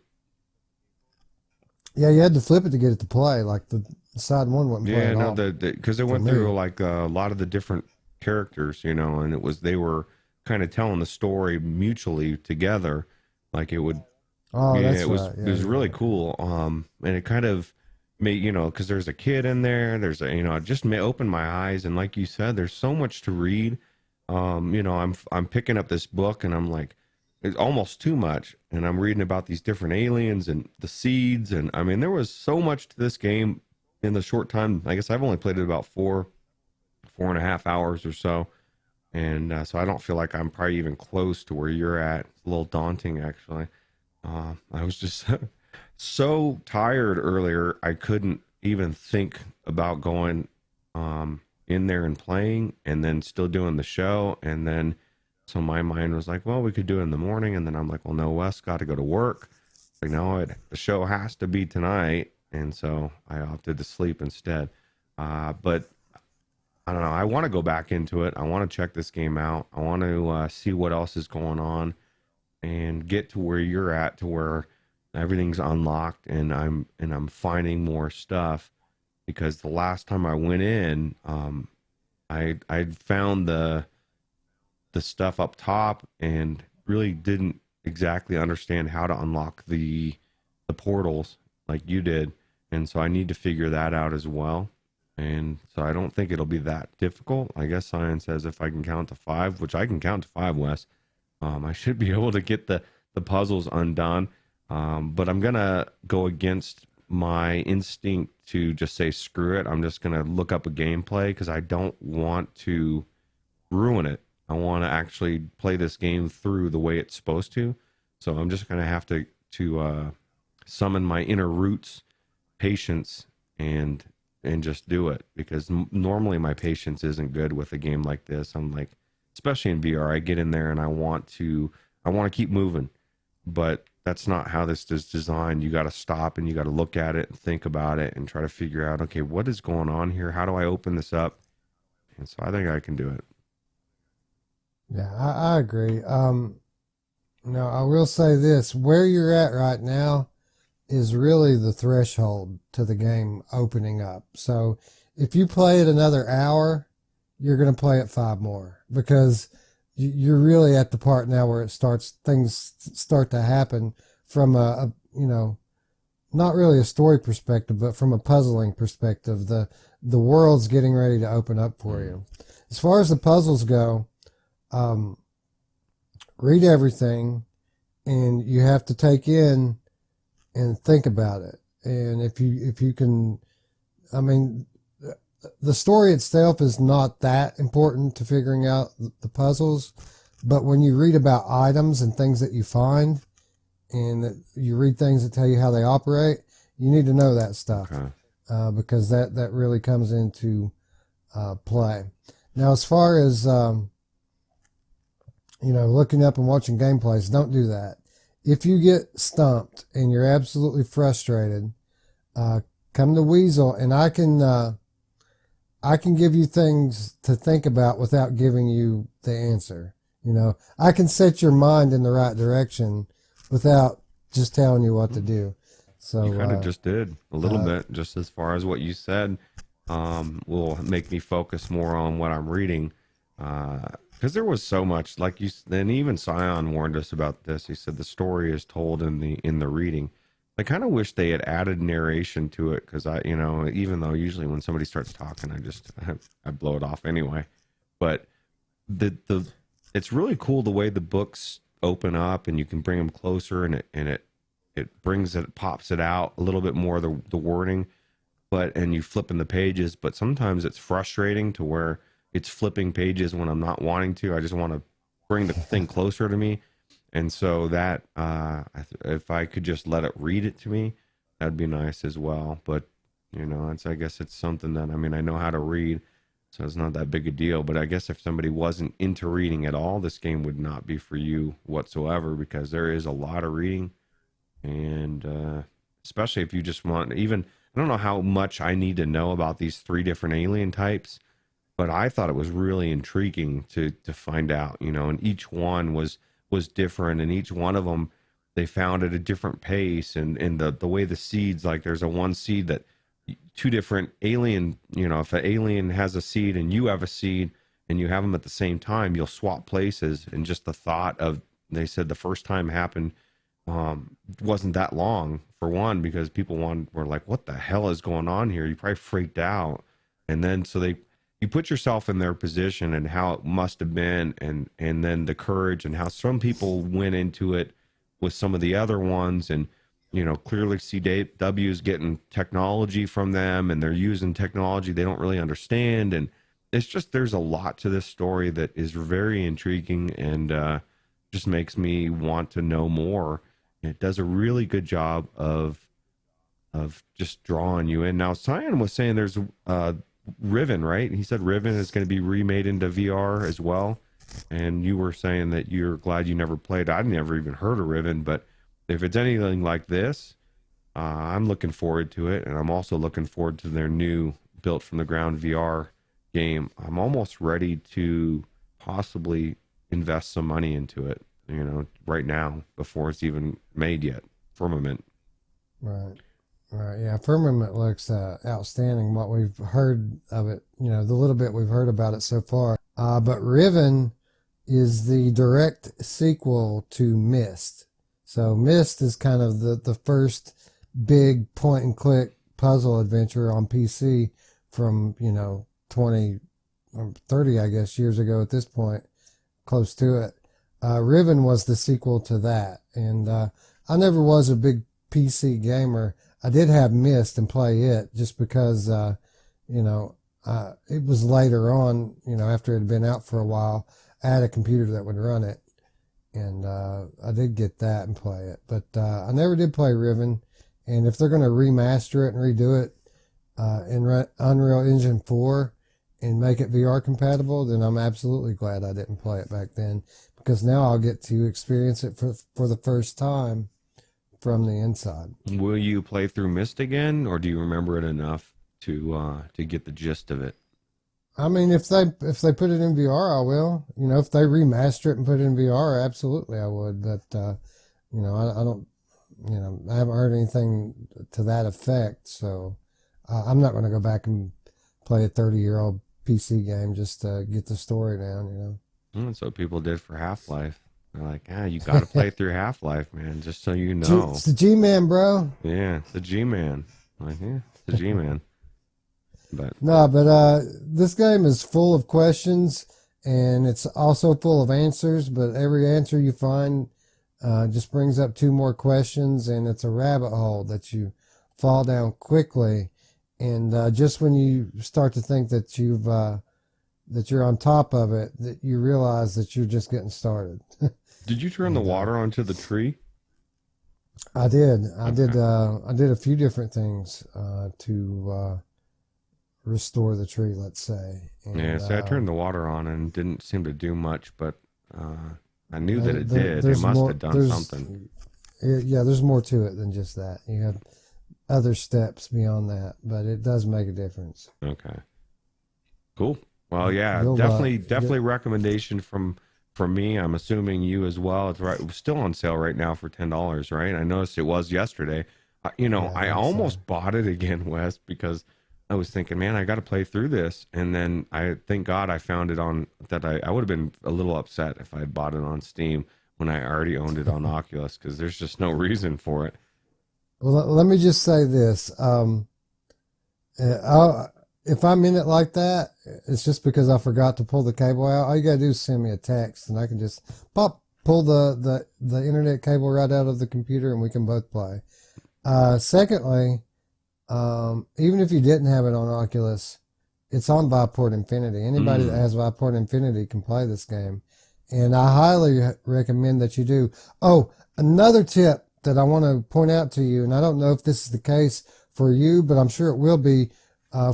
Yeah, you had to flip it to get it to play. Like the side one wouldn't play at all. Because it went through like a lot of the different characters, and they were kind of telling the story mutually together. Like it would. Oh, yeah, that's it was. right. It was really cool. And it kind of made because there's a kid in there. There's it just opened my eyes. And like you said, there's so much to read. I'm picking up this book and I'm like, it's almost too much. And I'm reading about these different aliens and the seeds. And there was so much to this game in the short time. I guess I've only played it about 4.5 hours or so. And so I don't feel like I'm probably even close to where you're at. It's a little daunting, actually. I was just so tired earlier. I couldn't even think about going in there and playing and then still doing the show. And then so my mind was like, well, we could do it in the morning. And then I'm like, well, no, Wes got to go to work. The show has to be tonight. And so I opted to sleep instead. But I don't know. I want to go back into it. I want to check this game out. I want to see what else is going on and get to where you're at, to where everything's unlocked and I'm finding more stuff. Because the last time I went in, I found the stuff up top and really didn't exactly understand how to unlock the portals like you did. And so I need to figure that out as well. And so I don't think it'll be that difficult. I guess science says if I can count to 5, which I can count to 5, Wes, I should be able to get the puzzles undone. But I'm gonna go against my instinct to just say screw it. I'm just gonna look up a gameplay because I don't want to ruin it. I want to actually play this game through the way it's supposed to. So I'm just gonna have to summon my inner Ruuts patience and just do it, because normally my patience isn't good with a game like this. I'm like, especially in VR, I get in there and I want to keep moving, but that's not how this is designed. You got to stop and you got to look at it and think about it and try to figure out, okay, what is going on here? How do I open this up? And so I think I can do it. Yeah, I agree. Now I will say this: where you're at right now is really the threshold to the game opening up. So if you play it another hour, you're going to play it 5 more, because you're really at the part now where things start to happen from a not really a story perspective, but from a puzzling perspective. The world's getting ready to open up for you. As far as the puzzles go, read everything, and you have to take in and think about it. And if you can, I mean, the story itself is not that important to figuring out the puzzles, but when you read about items and things that you find, and that you read things that tell you how they operate, you need to know that stuff. Okay. Because that really comes into play. Now, as far as looking up and watching gameplays, don't do that. If you get stumped and you're absolutely frustrated, come to Weasel, and I can give you things to think about without giving you the answer. I can set your mind in the right direction without just telling you what to do. So you kind of just did a little bit, just as far as what you said, will make me focus more on what I'm reading. Because there was so much, like then even Scion warned us about this. He said the story is told in the reading. I kind of wish they had added narration to it, because even though usually when somebody starts talking, I blow it off anyway. But it's really cool the way the books open up, and you can bring them closer, and it pops it out a little bit more, the wording, and you flip in the pages. But sometimes it's frustrating to where it's flipping pages when I'm not wanting to. I just want to bring the thing closer to me. And so that, if I could just let it read it to me, that'd be nice as well. But, I guess it's something that, I know how to read, so it's not that big a deal. But I guess if somebody wasn't into reading at all, this game would not be for you whatsoever, because there is a lot of reading. And especially if you just want, I don't know how much I need to know about these 3 different alien types, but I thought it was really intriguing to find out, and each one was different, and each one of them they found at a different pace, and the way the seeds, like there's one seed that 2 different alien, if an alien has a seed and you have a seed and you have them at the same time, you'll swap places. And just the thought of, they said the first time happened wasn't that long, for one, because people were like, what the hell is going on here? You probably freaked out. And then you put yourself in their position and how it must have been, and then the courage, and how some people went into it with some of the other ones, and clearly CW is getting technology from them, and they're using technology they don't really understand. And it's just, there's a lot to this story that is very intriguing, and just makes me want to know more. And it does a really good job of just drawing you in. Now, Cyan was saying there's Riven, right? He said Riven is going to be remade into VR as well. And you were saying that you're glad you never played. I'd never even heard of Riven, but if it's anything like this, I'm looking forward to it. And I'm also looking forward to their new built from the ground VR game. I'm almost ready to possibly invest some money into it, right now, before it's even made yet. Firmament. Right. Yeah, Firmament looks outstanding. What we've heard of it, the little bit we've heard about it so far. But Riven is the direct sequel to Myst. So Myst is kind of the first big point and click puzzle adventure on PC from 20 or 30, I guess, years ago at this point, close to it. Riven was the sequel to that, and I never was a big PC gamer. I did have Myst and play it just because, you know, it was later on, you know, after it had been out for a while. I had a computer that would run it, and I did get that and play it. But I never did play Riven, and if they're going to remaster it and redo it in Unreal Engine 4 and make it VR compatible, then I'm absolutely glad I didn't play it back then, because now I'll get to experience it for the first time from the inside. Will you play through Myst again, or do you remember it enough to get the gist of it? I mean, if they put it in VR, I will. You know, if they remaster it and put it in VR, absolutely I would. But you know, I don't. You know, I haven't heard anything to that effect, so I'm not going to go back and play a 30-year-old PC game just to get the story down. You know, That's what people did for Half-Life. They're like, you got to play through Half-Life, man, just so you know. It's the G-Man, bro. Yeah, it's the G-Man. Like, yeah, it's the G-Man. But this game is full of questions, and it's also full of answers, but every answer you find just brings up 2 more questions, and it's a rabbit hole that you fall down quickly. And just when you start to think that you're on top of it, that you realize that you're just getting started. Did you turn the water onto the tree? I did. I did a few different things to restore the tree, let's say. And, yeah, so I turned the water on and didn't seem to do much, but I knew that it did. It must have done something. Yeah, there's more to it than just that. You have other steps beyond that, but it does make a difference. Okay. Cool. Well, yeah, definitely recommendation from me. I'm assuming you as well. It's right. It's still on sale right now for $10, right? I noticed it was yesterday. You know, I almost bought it again, Wes, because I was thinking, man, I got to play through this. And then thank God I found it on that. I would have been a little upset if I had bought it on Steam when I already owned it on Oculus, because there's just no reason for it. Well, let me just say this. If I'm in it like that, it's just because I forgot to pull the cable out. All you got to do is send me a text, and I can just pull the internet cable right out of the computer, and we can both play. Secondly, even if you didn't have it on Oculus, it's on Viport Infinity. Anybody that has Viport Infinity can play this game, and I highly recommend that you do. Oh, another tip that I want to point out to you, and I don't know if this is the case for you, but I'm sure it will be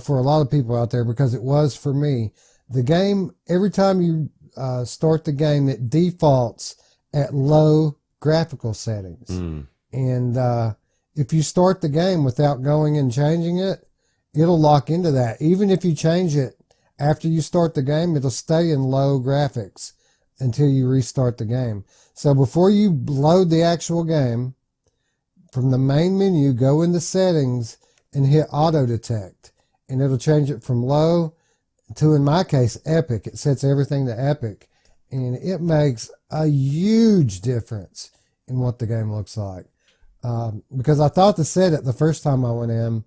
for a lot of people out there, because it was for me. The game, every time you start the game, it defaults at low graphical settings. And if you start the game without going and changing it, it'll lock into that. Even if you change it after you start the game, it'll stay in low graphics until you restart the game. So before you load the actual game, from the main menu, go into settings and hit auto detect, and it'll change it from low to, in my case, epic. It sets everything to epic, and it makes a huge difference in what the game looks like. Because I thought to set it the first time I went in.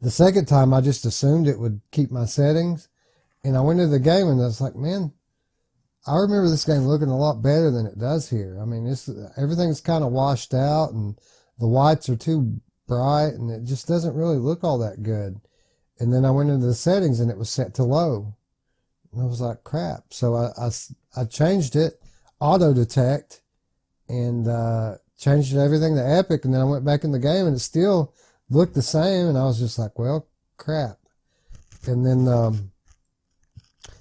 The second time I just assumed it would keep my settings, and I went into the game and I was like, man, I remember this game looking a lot better than it does here. I mean, everything's kind of washed out, and the whites are too bright, and it just doesn't really look all that good. And then I went into the settings, and it was set to low. And I was like, crap. So I changed it, auto detect, and changed everything to epic, and then I went back in the game, and it still looked the same, and I was just like, well, crap. And then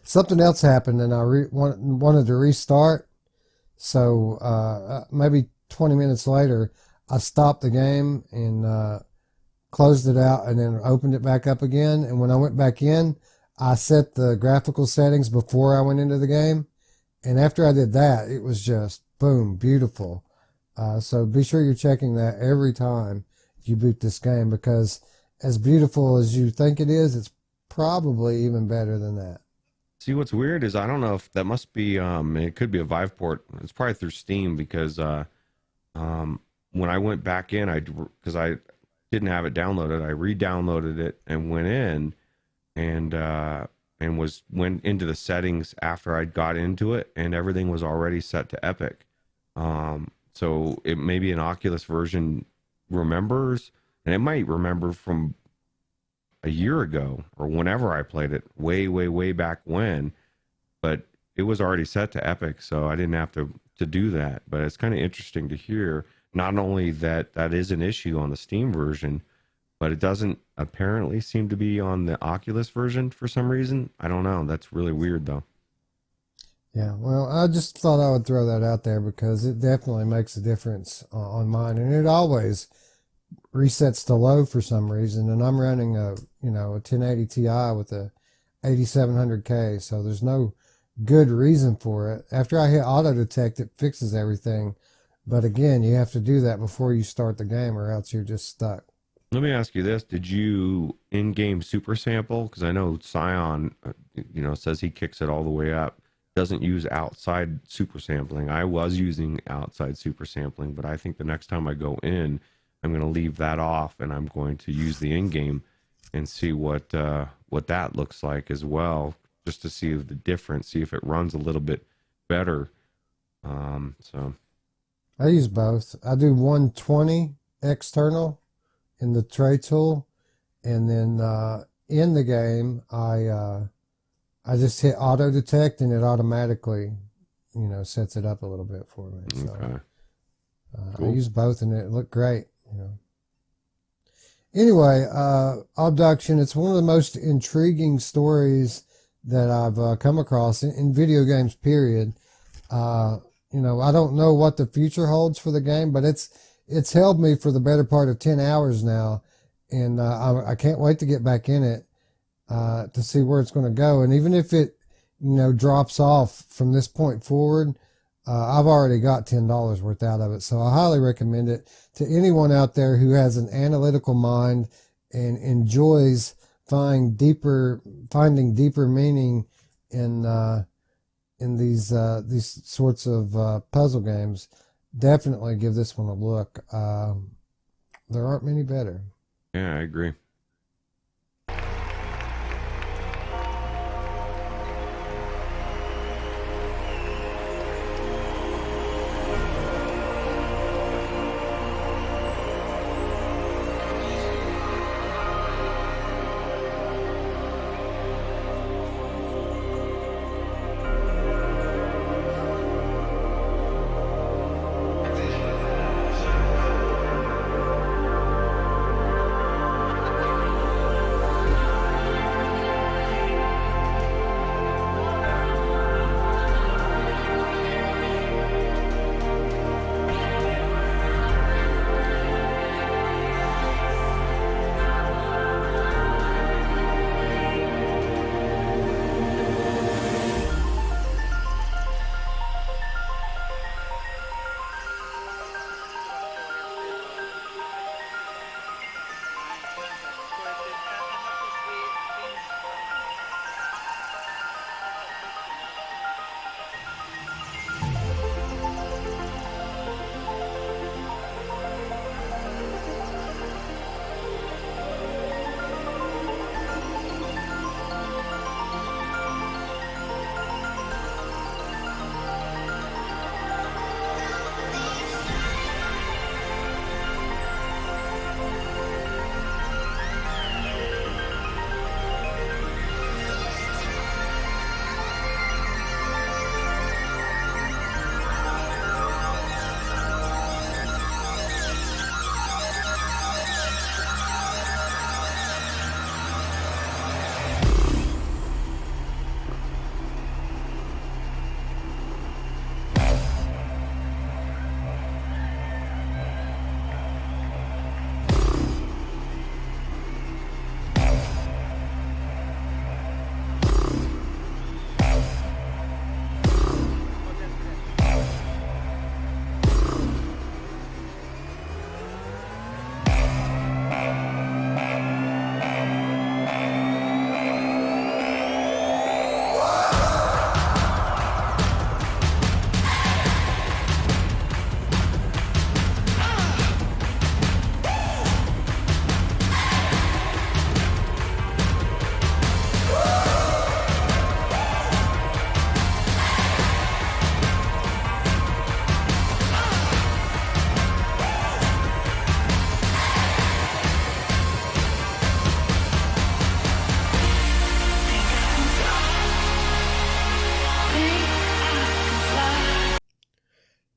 something else happened, and I wanted to restart. So maybe 20 minutes later, I stopped the game and closed it out, and then opened it back up again. And when I went back in, I set the graphical settings before I went into the game. And after I did that, it was just, boom, beautiful. So be sure you're checking that every time you boot this game, because as beautiful as you think it is, it's probably even better than that. See, what's weird is I don't know if that must be, it could be a Viveport. It's probably through Steam, because when I went back in, because I didn't have it downloaded, I re-downloaded it and went in and went into the settings after I got into it, and everything was already set to epic. So it maybe an Oculus version remembers, and it might remember from a year ago or whenever I played it, way back when, but it was already set to Epic, so I didn't have to do that. But it's kind of interesting to hear not only that that is an issue on the Steam version, but it doesn't apparently seem to be on the Oculus version for some reason. I don't know. That's really weird though. Yeah, well, I just thought I would throw that out there because it definitely makes a difference on mine, and it always resets to low for some reason. And I'm running a 1080 Ti with a 8700K, so there's no good reason for it. After I hit auto detect, it fixes everything, but again, you have to do that before you start the game, or else you're just stuck. Let me ask you this: did you in-game super sample? Because I know Scion, says he kicks it all the way up. Doesn't use outside super sampling. I was using outside super sampling, but I think the next time I go in, I'm going to leave that off, and I'm going to use the in-game and see what that looks like as well, just to see the difference, see if it runs a little bit better. So I use both. I do 120 external in the tray tool, and then in the game I just hit auto detect, and it automatically sets it up a little bit for me. So okay. Cool. I use both, and it looked great. Anyway, Obduction, it's one of the most intriguing stories that I've come across in video games, period. I don't know what the future holds for the game, but it's held me for the better part of 10 hours now, and I can't wait to get back in it to see where it's going to go. And even if it drops off from this point forward, I've already got $10 worth out of it, so I highly recommend it to anyone out there who has an analytical mind and enjoys finding deeper meaning in these sorts of puzzle games. Definitely give this one a look. There aren't many better. Yeah, I agree.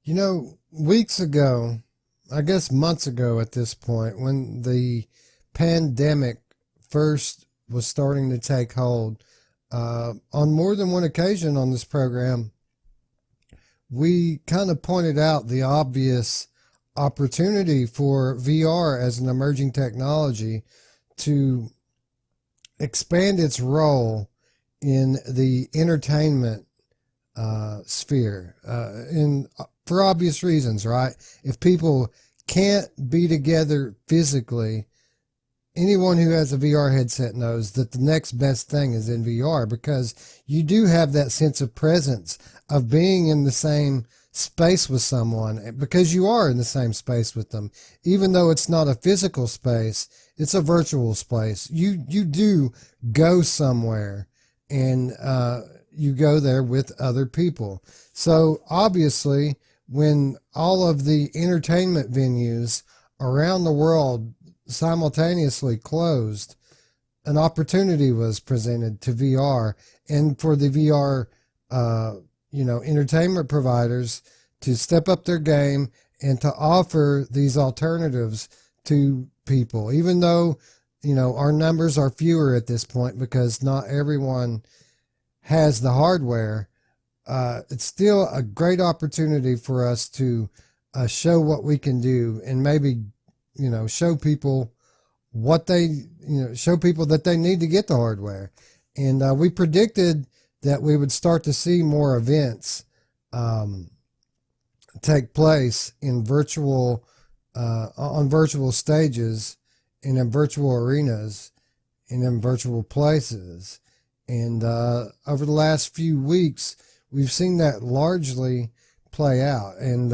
You know, weeks ago, I guess months ago at this point, when the pandemic first was starting to take hold, on more than one occasion on this program, we kind of pointed out the obvious opportunity for VR as an emerging technology to expand its role in the entertainment sphere, for obvious reasons, right? If people can't be together physically, anyone who has a VR headset knows that the next best thing is in VR, because you do have that sense of presence of being in the same space with someone, because you are in the same space with them. Even though it's not a physical space, it's a virtual space. You do go somewhere, and you go there with other people. So obviously, when all of the entertainment venues around the world simultaneously closed, an opportunity was presented to VR, and for the VR entertainment providers to step up their game and to offer these alternatives to people, even though our numbers are fewer at this point because not everyone has the hardware. It's still a great opportunity for us to show what we can do, and maybe show people show people that they need to get the hardware. And we predicted that we would start to see more events take place in virtual on virtual stages and in virtual arenas and in virtual places. And over the last few weeks, we've seen that largely play out. And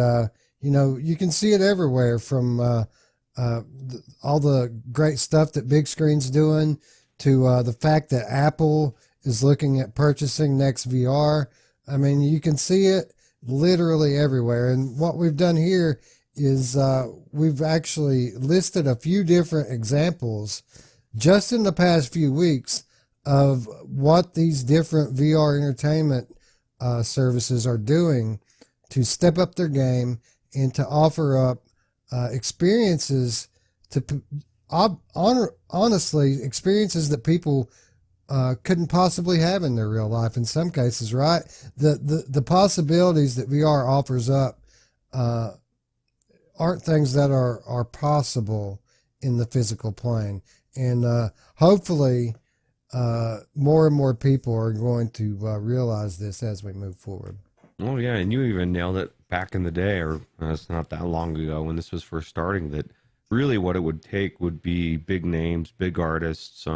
you can see it everywhere, from all the great stuff that Big Screen's doing to the fact that Apple is looking at purchasing Next VR. I mean, you can see it literally everywhere. And what we've done here is we've actually listed a few different examples just in the past few weeks of what these different VR entertainment services are doing to step up their game and to offer up experiences to honestly experiences that people couldn't possibly have in their real life in some cases, right? The possibilities that VR offers up aren't things that are possible in the physical plane. And hopefully more and more people are going to realize this as we move forward. Oh yeah, and you even nailed it back in the day, or it's not that long ago when this was first starting, that really what it would take would be big names, big artists,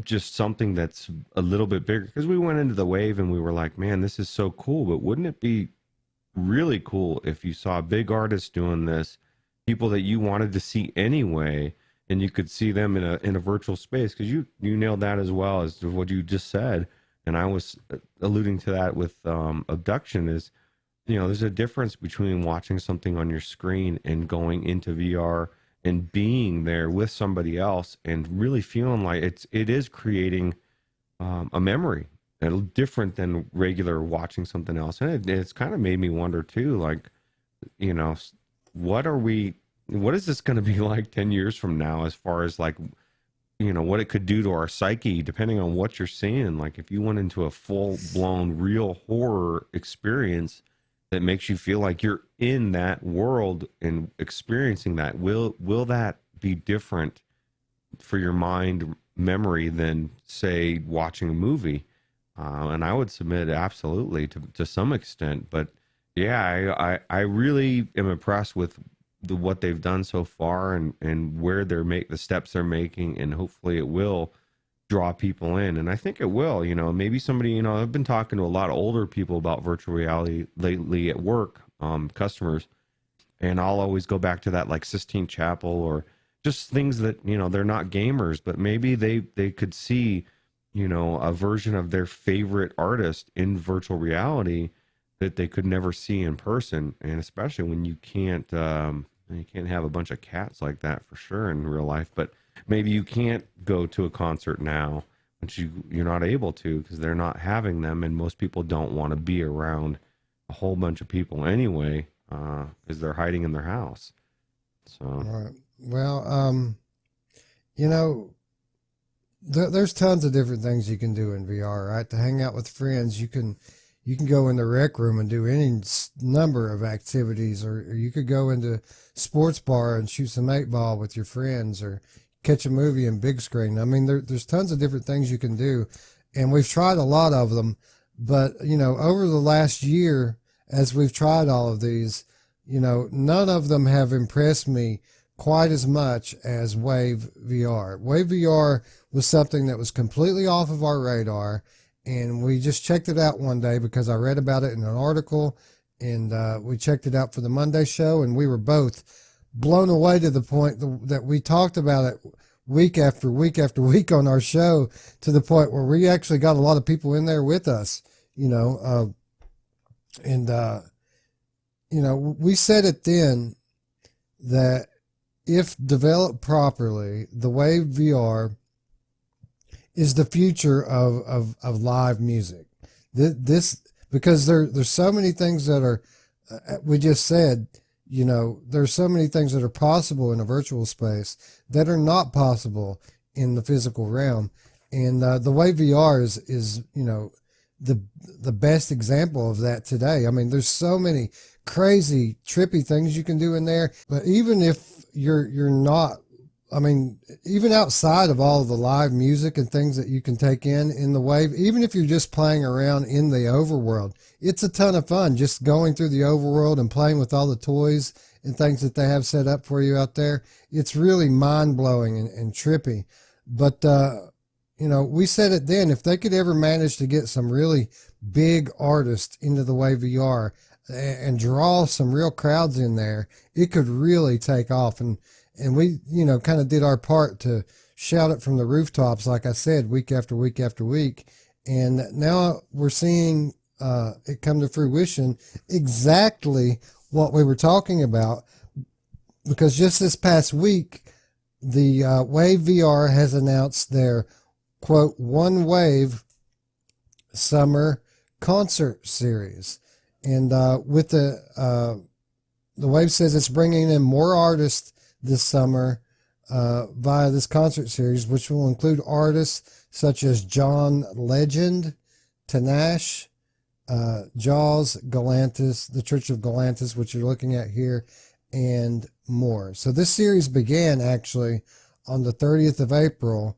just something that's a little bit bigger. Because we went into the wave and we were like, man, this is so cool, but wouldn't it be really cool if you saw big artists doing this, people that you wanted to see anyway, and you could see them in a virtual space? Because you nailed that as well as what you just said. And I was alluding to that with Obduction, is, there's a difference between watching something on your screen and going into VR and being there with somebody else and really feeling like it is creating a memory, different than regular watching something else. And it's kind of made me wonder too, like, what is this going to be like 10 years from now, as far as like, what it could do to our psyche, depending on what you're seeing. Like if you went into a full-blown real horror experience that makes you feel like you're in that world and experiencing that, will that be different for your mind memory than, say, watching a movie? And I would submit absolutely to some extent. But yeah, I really am impressed with what they've done so far, and where the steps they're making, and hopefully it will draw people in. And I think it will. Maybe somebody, I've been talking to a lot of older people about virtual reality lately at work, customers, and I'll always go back to that, like Sistine Chapel, or just things that, they're not gamers, but maybe they could see, a version of their favorite artist in virtual reality that they could never see in person. And especially when you can't have a bunch of cats like that for sure in real life, but maybe you can't go to a concert now, but you're not able to because they're not having them, and most people don't want to be around a whole bunch of people anyway, because they're hiding in their house. So, right. Well, you know, there's tons of different things you can do in VR, right? To hang out with friends, you can go in the rec room and do any number of activities, or you could go into sports bar and shoot some 8-ball with your friends, or catch a movie in big screen. I mean, there's tons of different things you can do, and we've tried a lot of them. But, you know, over the last year, as we've tried all of these, you know, none of them have impressed me quite as much as Wave VR. Wave VR was something that was completely off of our radar, and we just checked it out one day because I read about it in an article, and we checked it out for the Monday show, and we were both blown away to the point that we talked about it week after week after week on our show, to the point where we actually got a lot of people in there with us, you know, you know, we said it then that if developed properly, the Wave VR is the future of live music. This because there's so many things that are, we just said, you know, there's so many things that are possible in a virtual space that are not possible in the physical realm. And the Wave VR is, you know, the best example of that today. I mean, there's so many crazy, trippy things you can do in there. But even if you're not, I mean, even outside of all of the live music and things that you can take in the Wave, even if you're just playing around in the overworld, it's a ton of fun just going through the overworld and playing with all the toys and things that they have set up for you out there. It's really mind-blowing and trippy. But, you know, we said it then, if they could ever manage to get some really big artists into the Wave VR and draw some real crowds in there, it could really take off. And we, you know, kind of did our part to shout it from the rooftops, like I said, week after week after week. And now we're seeing it come to fruition, exactly what we were talking about, because just this past week, the Wave VR has announced their, quote, One Wave Summer Concert Series. And with the Wave says it's bringing in more artists this summer via this concert series, which will include artists such as John Legend, Tanash, Jaws, Galantis, the Church of Galantis, which you're looking at here, and more. So this series began actually on the 30th of April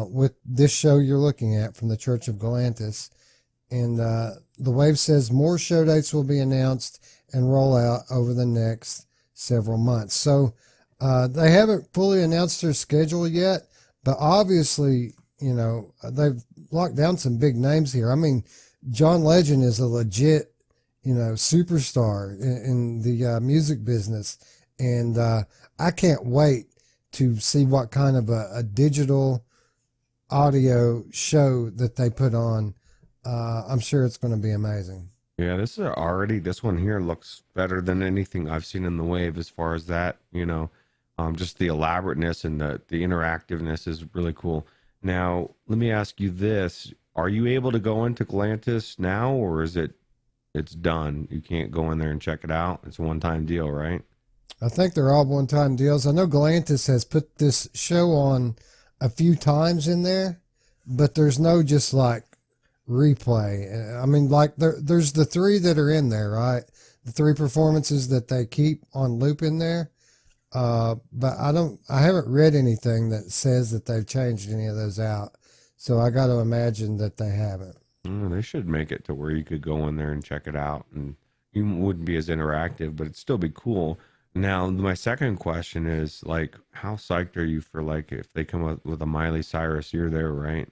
with this show you're looking at from the Church of Galantis. And the Wave says more show dates will be announced and roll out over the next several months. So they haven't fully announced their schedule yet, but obviously, you know, they've locked down some big names here. I mean, John Legend is a legit, you know, superstar in the music business. And I can't wait to see what kind of a digital audio show that they put on. I'm sure it's going to be amazing. Yeah, this one here looks better than anything I've seen in the Wave as far as that, you know, just the elaborateness and the interactiveness is really cool. Now, let me ask you this. Are you able to go into Galantis now, or is it's done? You can't go in there and check it out? It's a one-time deal, right? I think they're all one-time deals. I know Galantis has put this show on a few times in there, but there's no just like replay. I mean, like there's the 3 that are in there, right? The 3 performances that they keep on loop in there. But I haven't read anything that says that they've changed any of those out. So I got to imagine that they haven't. They should make it to where you could go in there and check it out, and you wouldn't be as interactive, but it'd still be cool. Now, my second question is, like, how psyched are you for, like, if they come up with a Miley Cyrus, you're there, right?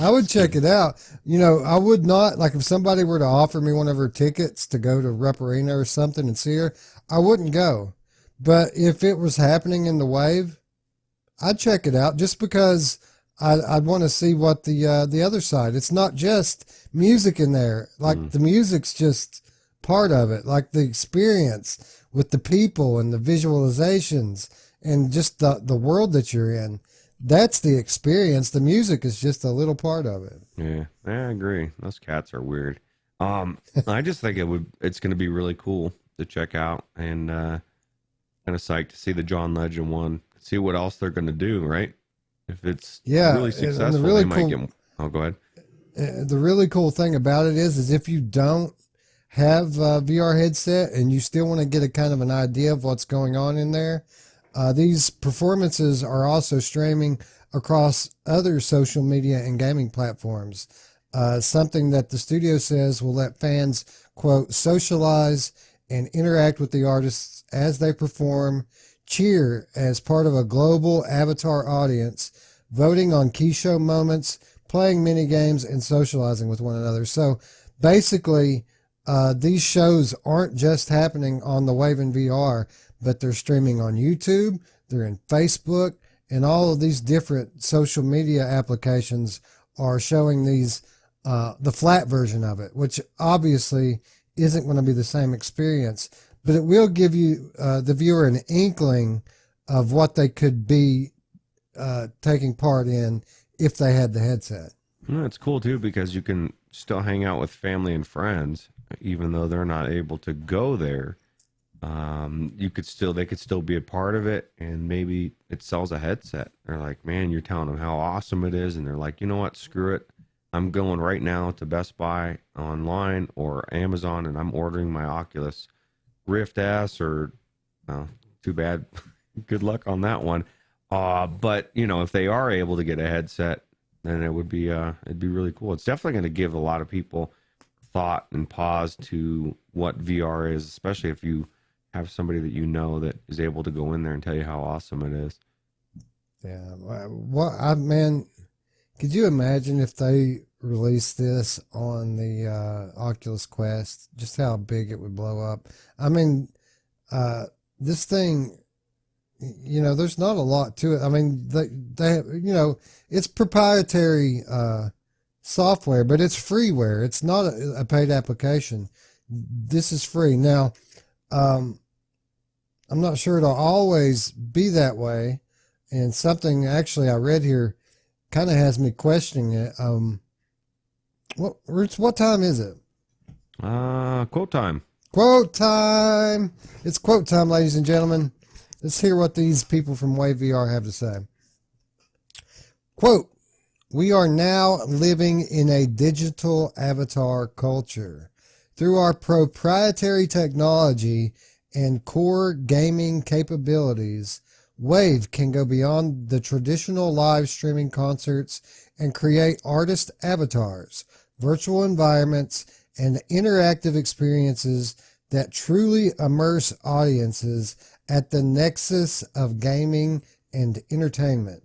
I would check it out. You know, I would not, like, if somebody were to offer me one of her tickets to go to Rep Arena or something and see her, I wouldn't go. But if it was happening in the Wave, I'd check it out just because I'd want to see what the other side. It's not just music in there. Like the music's just part of it. Like the experience with the people and the visualizations and just the world that you're in. That's the experience. The music is just a little part of it. Yeah, I agree. Those cats are weird. I just think it's going to be really cool to check out, and kind of psyched to see the John Legend one, see what else they're going to do, right? If it's really successful, they might get. Oh, go ahead. The really cool thing about it is if you don't have a VR headset and you still want to get a kind of an idea of what's going on in there, these performances are also streaming across other social media and gaming platforms. Something that the studio says will let fans, quote, socialize and interact with the artists as they perform, cheer as part of a global avatar audience, voting on key show moments, playing mini games, and socializing with one another. So basically, these shows aren't just happening on the Wave in VR, but they're streaming on YouTube, they're in Facebook, and all of these different social media applications are showing these, the flat version of it, which obviously isn't going to be the same experience, but it will give you, the viewer, an inkling of what they could be taking part in if they had the headset. It's cool too, because you can still hang out with family and friends, even though they're not able to go there. They could still be a part of it, and maybe it sells a headset. They're like, man, you're telling them how awesome it is, and they're like, you know what, screw it. I'm going right now to Best Buy online or Amazon, and I'm ordering my Oculus Rift S, or too bad. Good luck on that one. But if they are able to get a headset, then it'd be really cool. It's definitely going to give a lot of people thought and pause to what VR is, especially if you have somebody that that is able to go in there and tell you how awesome it is. Yeah. Man, could you imagine if they released this on the Oculus Quest, just how big it would blow up? I mean, this thing, there's not a lot to it. I mean, they it's proprietary software, but it's freeware. It's not a paid application. This is free. Now, I'm not sure it'll always be that way. And something actually I read here kind of has me questioning it. Ruuts, what time is it? Quote time. Quote time. It's quote time, ladies and gentlemen. Let's hear what these people from Wave VR have to say. Quote, "We are now living in a digital avatar culture. Through our proprietary technology and core gaming capabilities, Wave can go beyond the traditional live streaming concerts and create artist avatars, virtual environments, and interactive experiences that truly immerse audiences at the nexus of gaming and entertainment.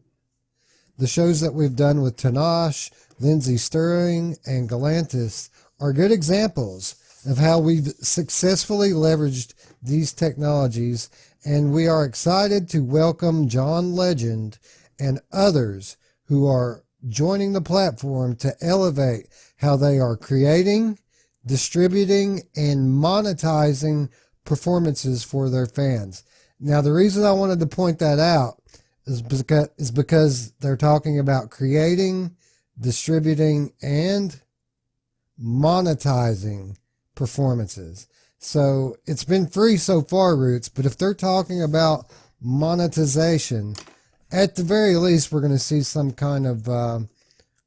The shows that we've done with Tanash, Lindsay Stirring, and Galantis are good examples of how we've successfully leveraged these technologies, and we are excited to welcome John Legend and others who are joining the platform to elevate how they are creating, distributing, and monetizing performances for their fans." Now, the reason I wanted to point that out is because they're talking about creating, distributing, and monetizing performances. So it's been free so far, Ruuts, but if they're talking about monetization, at the very least, we're going to see some kind of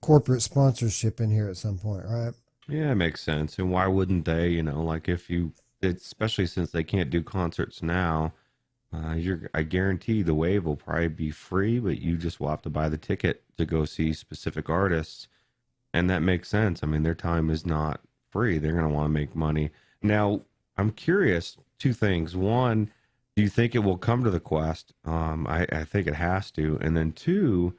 corporate sponsorship in here at some point, right? Yeah, it makes sense. And why wouldn't they? Like especially since they can't do concerts now, I guarantee the Wave will probably be free, but you just will have to buy the ticket to go see specific artists. And that makes sense. I mean, their time is not free. They're going to want to make money. Now, I'm curious, two things. One, do you think it will come to the Quest? I think it has to. And then two,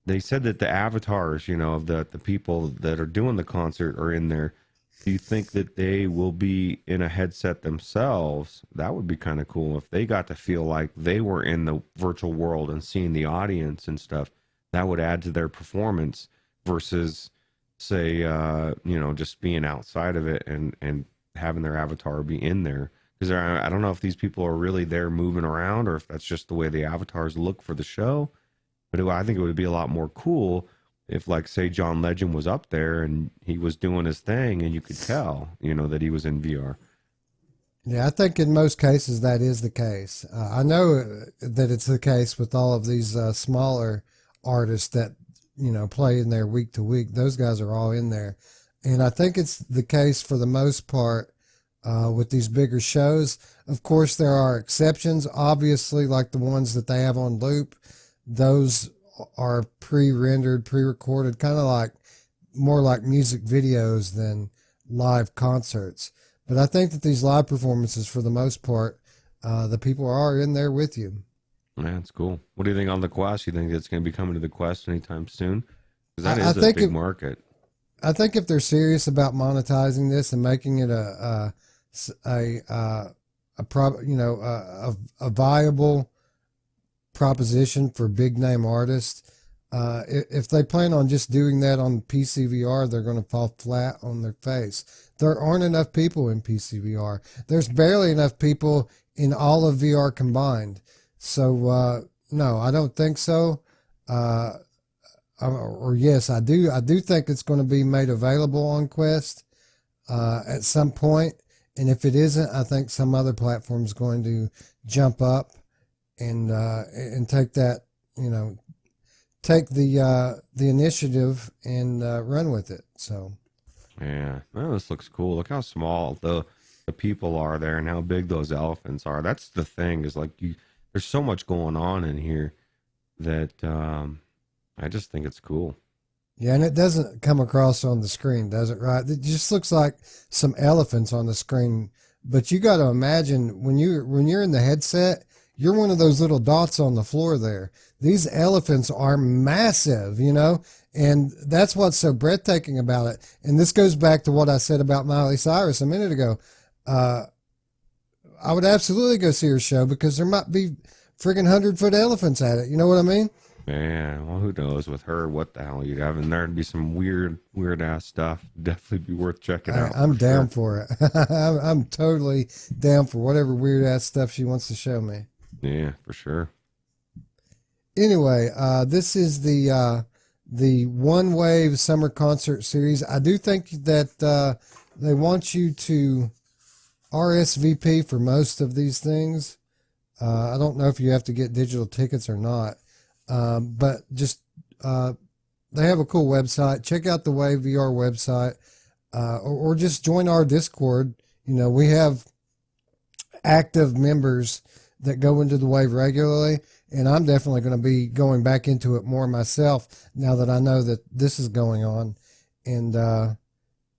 they said that the avatars, of the people that are doing the concert are in there. Do you think that they will be in a headset themselves? That would be kind of cool if they got to feel like they were in the virtual world and seeing the audience and stuff. That would add to their performance versus, say, just being outside of it and having their avatar be in there. Because I don't know if these people are really there moving around or if that's just the way the avatars look for the show. But I think it would be a lot more cool if like say John Legend was up there and he was doing his thing and you could tell, you know, that he was in VR. Yeah, I think in most cases that is the case. I know that it's the case with all of these smaller artists that, you know, play in there week to week. Those guys are all in there. And I think it's the case for the most part with these bigger shows. Of course, there are exceptions, obviously, like the ones that they have on loop. Those are pre-rendered, pre-recorded, kind of like more like music videos than live concerts. But I think that these live performances, for the most part, the people are in there with you. Yeah, it's cool. What do you think on the Quest? You think it's going to be coming to the Quest anytime soon? Because that is a big market. I think if they're serious about monetizing this and making it a viable proposition for big name artists, if they plan on just doing that on PCVR, they're going to fall flat on their face. There aren't enough people in PCVR. There's barely enough people in all of VR combined. So no, I don't think so. Or yes, I do. I do think it's going to be made available on Quest at some point. And if it isn't, I think some other platform is going to jump up and take that, you know, take the initiative and run with it. So yeah, well, this looks cool. Look how small the people are there and how big those elephants are. That's the thing, is like there's so much going on in here that I just think it's cool. Yeah, and it doesn't come across on the screen, does it? Right? It just looks like some elephants on the screen. But you got to imagine when you're in the headset, you're one of those little dots on the floor there. These elephants are massive, you know, and that's what's so breathtaking about it. And this goes back to what I said about Miley Cyrus a minute ago. I would absolutely go see her show because there might be friggin' 100-foot elephants at it. You know what I mean? Yeah, well, who knows with her, what the hell you'd have in there. There'd be some weird ass stuff. Definitely be worth checking out. I'm down for it. I'm totally down for whatever weird ass stuff she wants to show me. Yeah, for sure. Anyway, this is the One Wave Summer Concert Series. I do think that they want you to RSVP for most of these things. I don't know if you have to get digital tickets or not. But just they have a cool website. Check out the Wave VR website, or just join our Discord. You know, we have active members that go into the Wave regularly, and I'm definitely going to be going back into it more myself now that I know that this is going on. And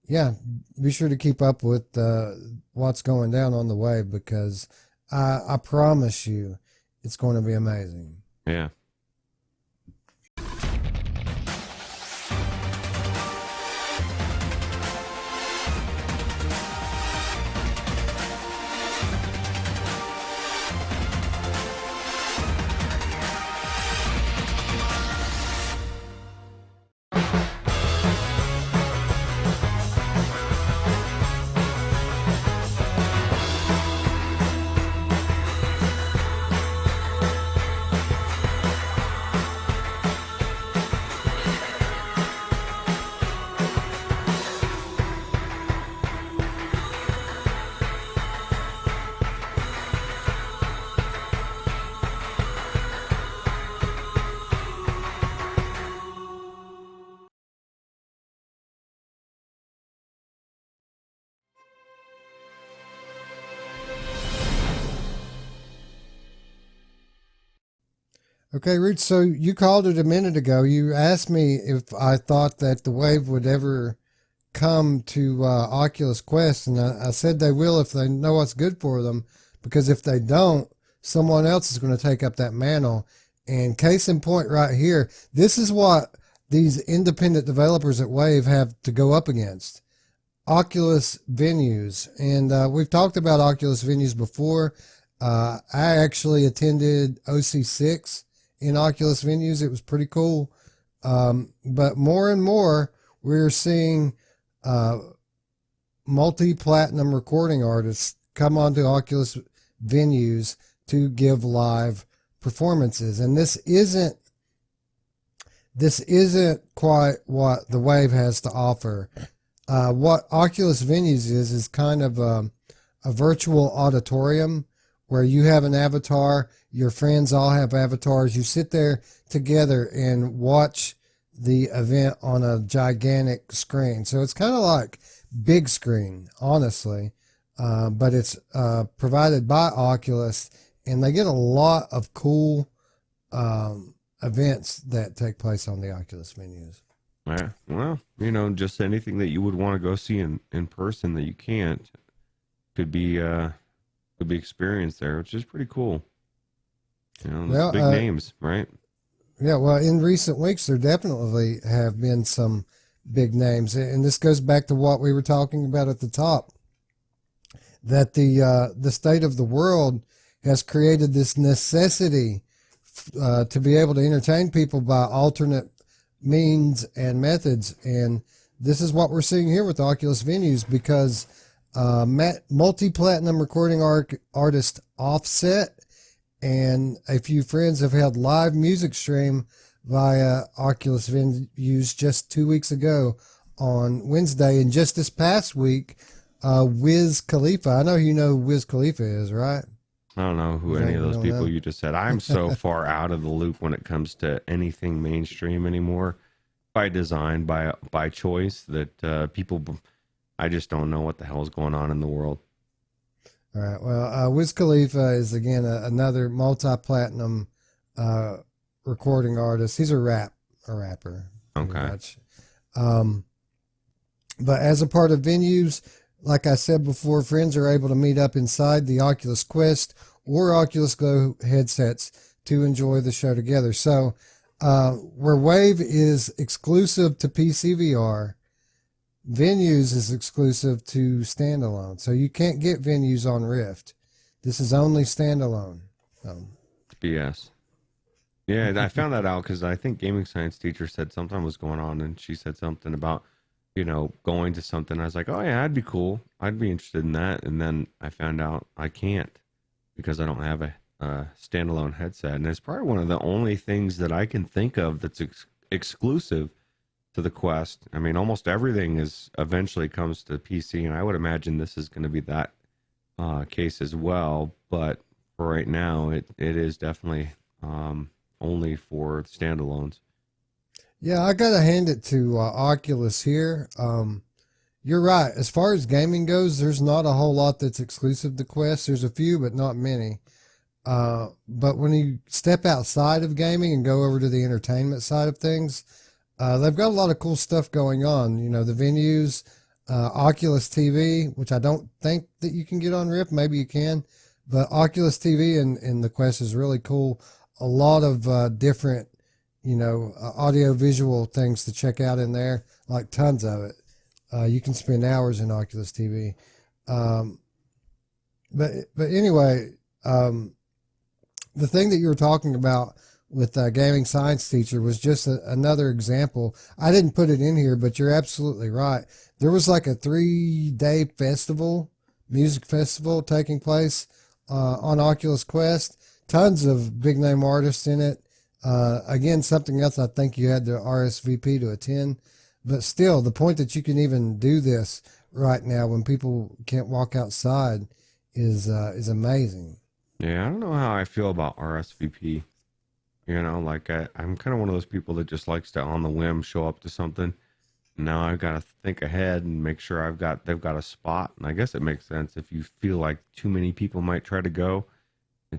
yeah, be sure to keep up with what's going down on the Wave, because I promise you it's going to be amazing. Yeah. Okay, Ruuts, so you called it a minute ago. You asked me if I thought that the Wave would ever come to Oculus Quest, and I said they will if they know what's good for them, because if they don't, someone else is going to take up that mantle. And case in point right here, this is what these independent developers at Wave have to go up against. Oculus venues. And we've talked about Oculus venues before. I actually attended OC6 in Oculus venues. It was pretty cool. But more and more, we're seeing multi-platinum recording artists come onto Oculus venues to give live performances. And this isn't this isn't quite what the Wave has to offer. What Oculus Venues is kind of a virtual auditorium where you have an avatar, your friends all have avatars, you sit there together and watch the event on a gigantic screen. So it's kind of like big screen, honestly, but it's provided by Oculus, and they get a lot of cool events that take place on the Oculus Venues. Yeah, well, just anything that you would want to go see in person that you can't could be experienced there, which is pretty cool. Those big names, right? Yeah, well, in recent weeks, there definitely have been some big names, and this goes back to what we were talking about at the top, that the state of the world has created this necessity to be able to entertain people by alternate means and methods, and this is what we're seeing here with Oculus Venues, because multi-platinum recording artist Offset and a few friends have held live music stream via Oculus Venues just 2 weeks ago on Wednesday, and just this past week, Wiz Khalifa. I know you know who Wiz Khalifa is, right? I don't know who any of those people you just said. I'm so far out of the loop when it comes to anything mainstream anymore, by design, by choice, that people, I just don't know what the hell is going on in the world. All right. Well, Wiz Khalifa is, again, another multi-platinum recording artist. He's a rapper. Okay. Much. But as a part of Venues, like I said before, friends are able to meet up inside the Oculus Quest or Oculus Go headsets to enjoy the show together. So where Wave is exclusive to PSVR, Venues is exclusive to standalone. So you can't get Venues on Rift. This is only standalone. BS. Yeah, I found that out because I think gaming science teacher said something was going on, and she said something about, going to something. I was like, oh yeah, that'd be cool. I'd be interested in that. And then I found out I can't because I don't have a standalone headset. And it's probably one of the only things that I can think of that's exclusive to the Quest. I mean, almost everything is eventually comes to PC, and I would imagine this is going to be that case as well. But for right now, it is definitely only for standalones. Yeah, I gotta hand it to Oculus here. You're right. As far as gaming goes, there's not a whole lot that's exclusive to Quest. There's a few, but not many. But when you step outside of gaming and go over to the entertainment side of things, they've got a lot of cool stuff going on. The Venues, Oculus TV, which I don't think that you can get on Rift. Maybe you can, but Oculus TV and the Quest is really cool. A lot of different, audio visual things to check out in there, like tons of it. You can spend hours in Oculus TV. But anyway, the thing that you were talking about with gaming science teacher was just another example. I didn't put it in here, but you're absolutely right. There was like a 3-day festival, music festival taking place on Oculus Quest. Tons of big name artists in it. Again, something else I think you had to RSVP to attend. But still, the point that you can even do this right now when people can't walk outside is amazing. Yeah, I don't know how I feel about RSVP. I'm kind of one of those people that just likes to on the whim show up to something. Now I've got to think ahead and make sure they've got a spot. And I guess it makes sense if you feel like too many people might try to go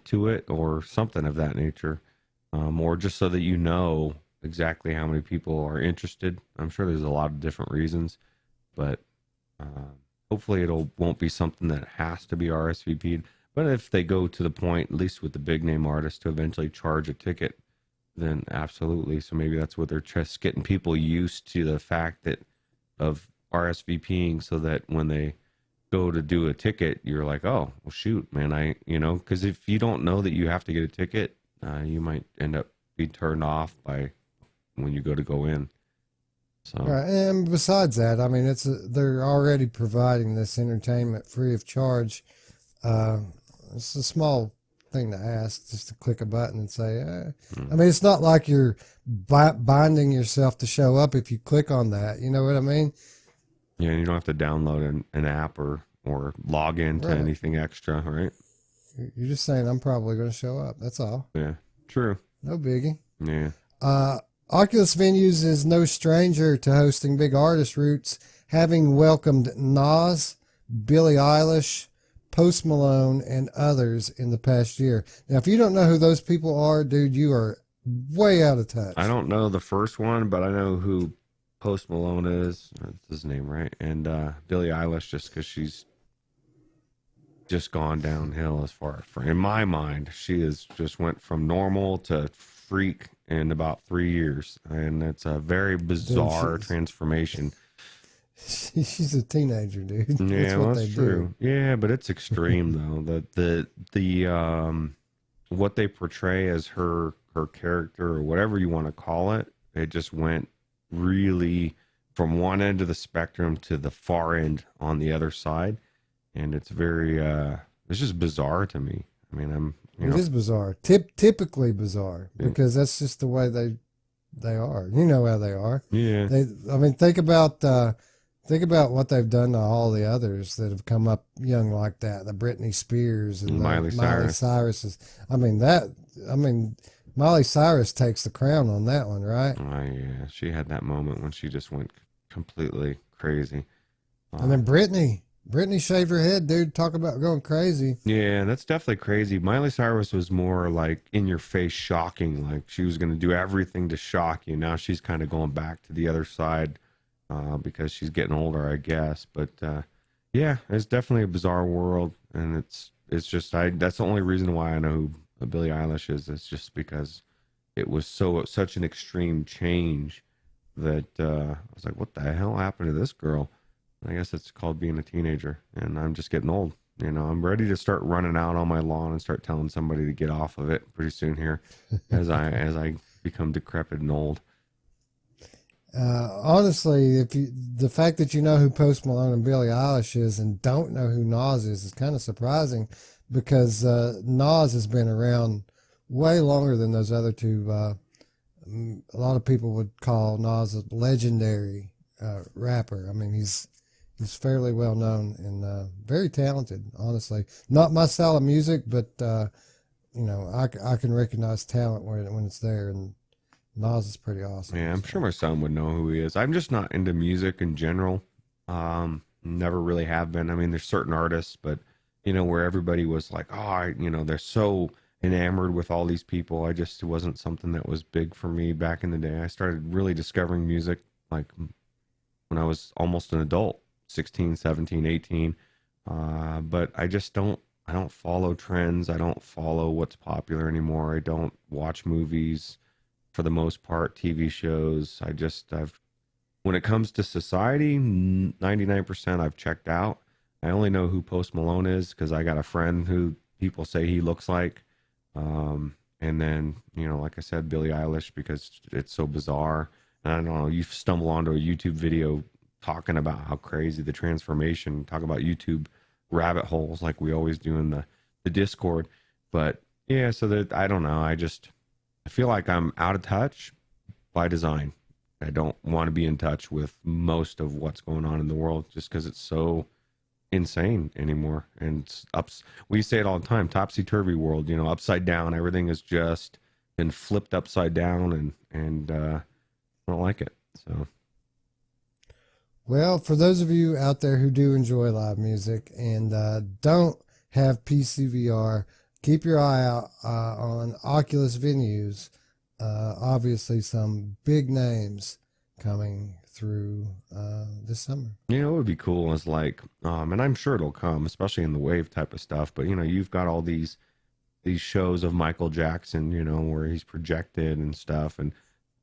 to it or something of that nature, or just so that you know exactly how many people are interested. I'm sure there's a lot of different reasons, but hopefully won't be something that has to be RSVP'd. But if they go to the point, at least with the big name artists, to eventually charge a ticket, then absolutely. So maybe that's what they're just getting people used to the fact of RSVPing, so that when they go to do a ticket, you're like, oh, well, shoot, man, because if you don't know that you have to get a ticket, you might end up being turned off by when you go in. So. Right, and besides that, I mean, they're already providing this entertainment free of charge. It's a small thing to ask, just to click a button and say, I mean, it's not like you're binding yourself to show up if you click on that. You know what I mean? Yeah, you don't have to download an app or log into anything extra, right? You're just saying, I'm probably going to show up. That's all. Yeah, true. No biggie. Yeah. Oculus Venues is no stranger to hosting big artist Ruuts, having welcomed Nas, Billie Eilish, Post Malone, and others in the past year. Now, if you don't know who those people are, dude, you are way out of touch. I don't know the first one, but I know who Post Malone is. That's his name, right? And Billie Eilish, just because she's just gone downhill as far as, in my mind, she has just went from normal to freak in about 3 years, and it's a very bizarre transformation. She's a teenager, dude. Yeah, well, that's true. Yeah, but it's extreme though. The what they portray as her character, or whatever you want to call it, it just went really from one end of the spectrum to the far end on the other side, and it's very it's just bizarre to me. I mean, it is bizarre. Typically bizarre, because that's just the way they are. You know how they are. Yeah. I mean, think about what they've done to all the others that have come up young like that. The Britney Spears and Miley Cyrus. I mean, Miley Cyrus takes the crown on that one, right? Oh yeah, she had that moment when she just went completely crazy. And then Britney shaved her head, dude. Talk about going crazy. Yeah, that's definitely crazy. Miley Cyrus was more like in your face shocking, like she was going to do everything to shock you. Now she's kind of going back to the other side because she's getting older, I guess. But yeah, it's definitely a bizarre world, and it's just that's the only reason why I know who Billie Eilish is. It's just because it was such an extreme change that I was like, what the hell happened to this girl? I guess it's called being a teenager, and I'm just getting old. You know, I'm ready to start running out on my lawn and start telling somebody to get off of it pretty soon here, as I become decrepit and old. Honestly, the fact that you know who Post Malone and Billie Eilish is and don't know who Nas is kind of surprising, because Nas has been around way longer than those other two. A lot of people would call Nas a legendary rapper. I mean, he's fairly well known and very talented, honestly. Not my style of music, but you know, I can recognize talent when it's there, and Nas is pretty awesome. Yeah, I'm sure my son would know who he is. I'm just not into music in general. Never really have been. I mean, there's certain artists, but you know, where everybody was like, you know, they're so enamored with all these people. It wasn't something that was big for me back in the day. I started really discovering music like when I was almost an adult. 16, 17, 18. But I don't follow trends. I don't follow what's popular anymore. I don't watch movies for the most part, TV shows. When it comes to society, 99% I've checked out. I only know who Post Malone is because I got a friend who people say he looks like. And then, you know, like I said, Billie Eilish, because it's so bizarre. And I don't know, you stumble onto a YouTube video talking about how crazy the transformation, talk about YouTube rabbit holes like we always do in the Discord. But yeah, so that I don't know, I feel like I'm out of touch by design. I don't want to be in touch with most of what's going on in the world just because it's so insane anymore. And we say it all the time, topsy-turvy world, you know, upside down. Everything has just been flipped upside down, and I don't like it. So well, for those of you out there who do enjoy live music and don't have PSVR, keep your eye out on Oculus Venues. Obviously, some big names coming through this summer. You know, it would be cool is like, and I'm sure it'll come, especially in the wave type of stuff. But you know, you've got all these shows of Michael Jackson, you know, where he's projected and stuff, and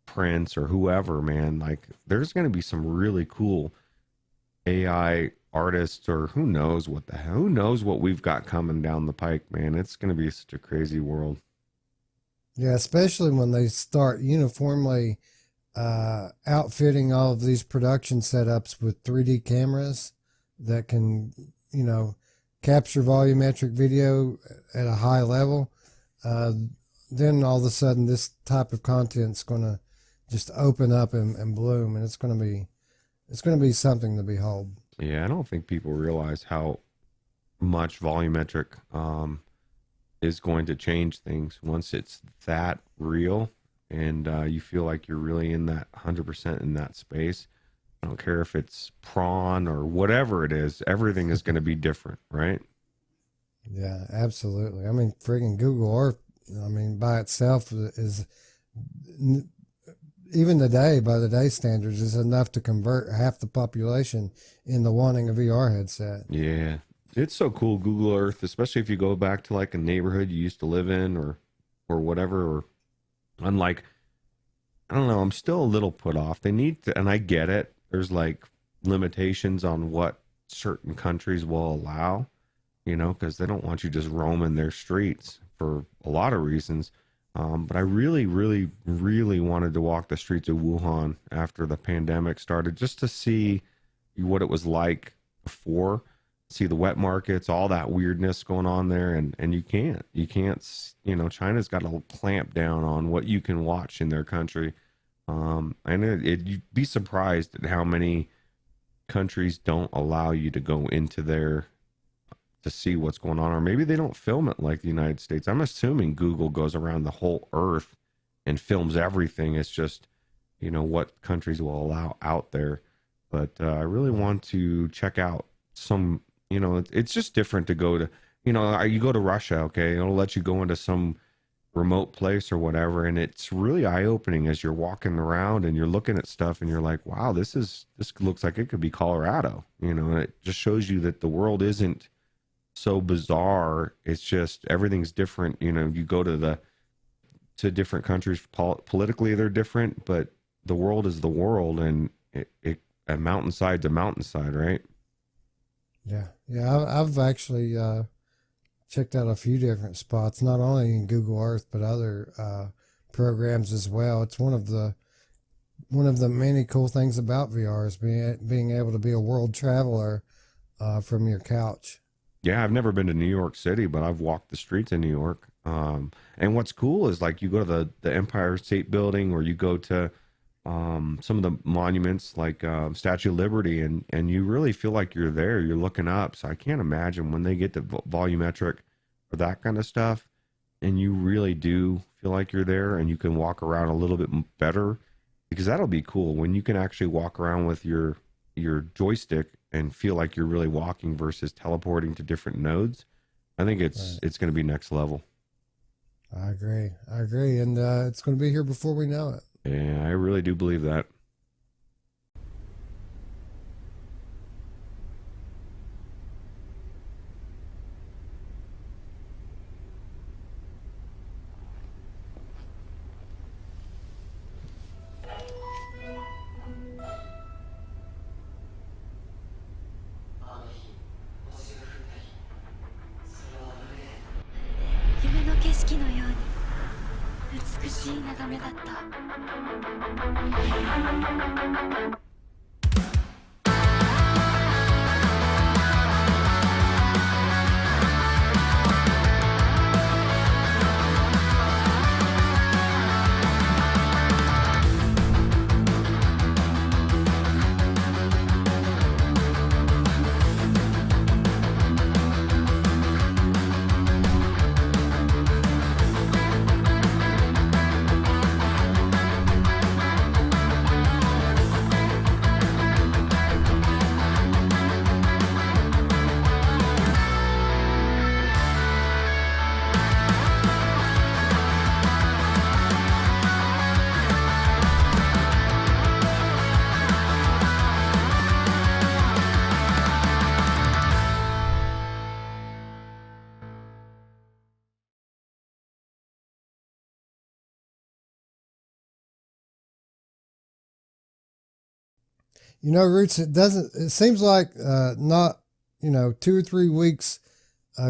Prince or whoever, man. Like, there's going to be some really cool AI artists, or who knows what we've got coming down the pike, man. It's going to be such a crazy world. Yeah, especially when they start uniformly outfitting all of these production setups with 3D cameras that can, you know, capture volumetric video at a high level. then all of a sudden this type of content's going to just open up and bloom, and it's going to be something to behold. Yeah, I don't think people realize how much volumetric is going to change things once it's that real, and you feel like you're really in that 100% in that space. I don't care if it's prawn or whatever it is, everything is going to be different, right? Yeah, absolutely. I mean, friggin' Google Earth, I mean, by itself is, even today, by today's standards, is enough to convert half the population into wanting a VR headset. Yeah. It's so cool, Google Earth, especially if you go back to like a neighborhood you used to live in or whatever, or unlike, I don't know, I'm still a little put off. They need to, and I get it, there's like limitations on what certain countries will allow, you know, because they don't want you just roaming their streets for a lot of reasons. But I really, really, really wanted to walk the streets of Wuhan after the pandemic started, just to see what it was like before, see the wet markets, all that weirdness going on there. And you can't, you know, China's got a clamp down on what you can watch in their country. And you'd be surprised at how many countries don't allow you to go into their, to see what's going on, or maybe they don't film it like the United States. I'm assuming Google goes around the whole earth and films everything. It's just, you know, what countries will allow out there. But I really want to check out some, you know, it's just different to go to, you know, you go to Russia, okay, it'll let you go into some remote place or whatever, and it's really eye-opening as you're walking around and you're looking at stuff and you're like, wow, this looks like it could be Colorado, you know, and it just shows you that the world isn't so bizarre. It's just everything's different. You know, you go to different countries, politically they're different, but the world is the world, and a mountainside's a mountainside, right? Yeah, I've actually checked out a few different spots, not only in Google Earth but other programs as well. It's one of the many cool things about VR is being able to be a world traveler from your couch. Yeah, I've never been to New York City, but I've walked the streets in New York. And what's cool is like you go to the Empire State Building, or you go to some of the monuments like Statue of Liberty, and you really feel like you're there. You're looking up. So I can't imagine when they get to volumetric or that kind of stuff, and you really do feel like you're there, and you can walk around a little bit better, because that'll be cool when you can actually walk around with your joystick and feel like you're really walking versus teleporting to different nodes. I think it's going to be next level. I agree, and it's going to be here before we know it. Yeah, I really do believe that. You know, Ruuts, it seems like not, 2 or 3 weeks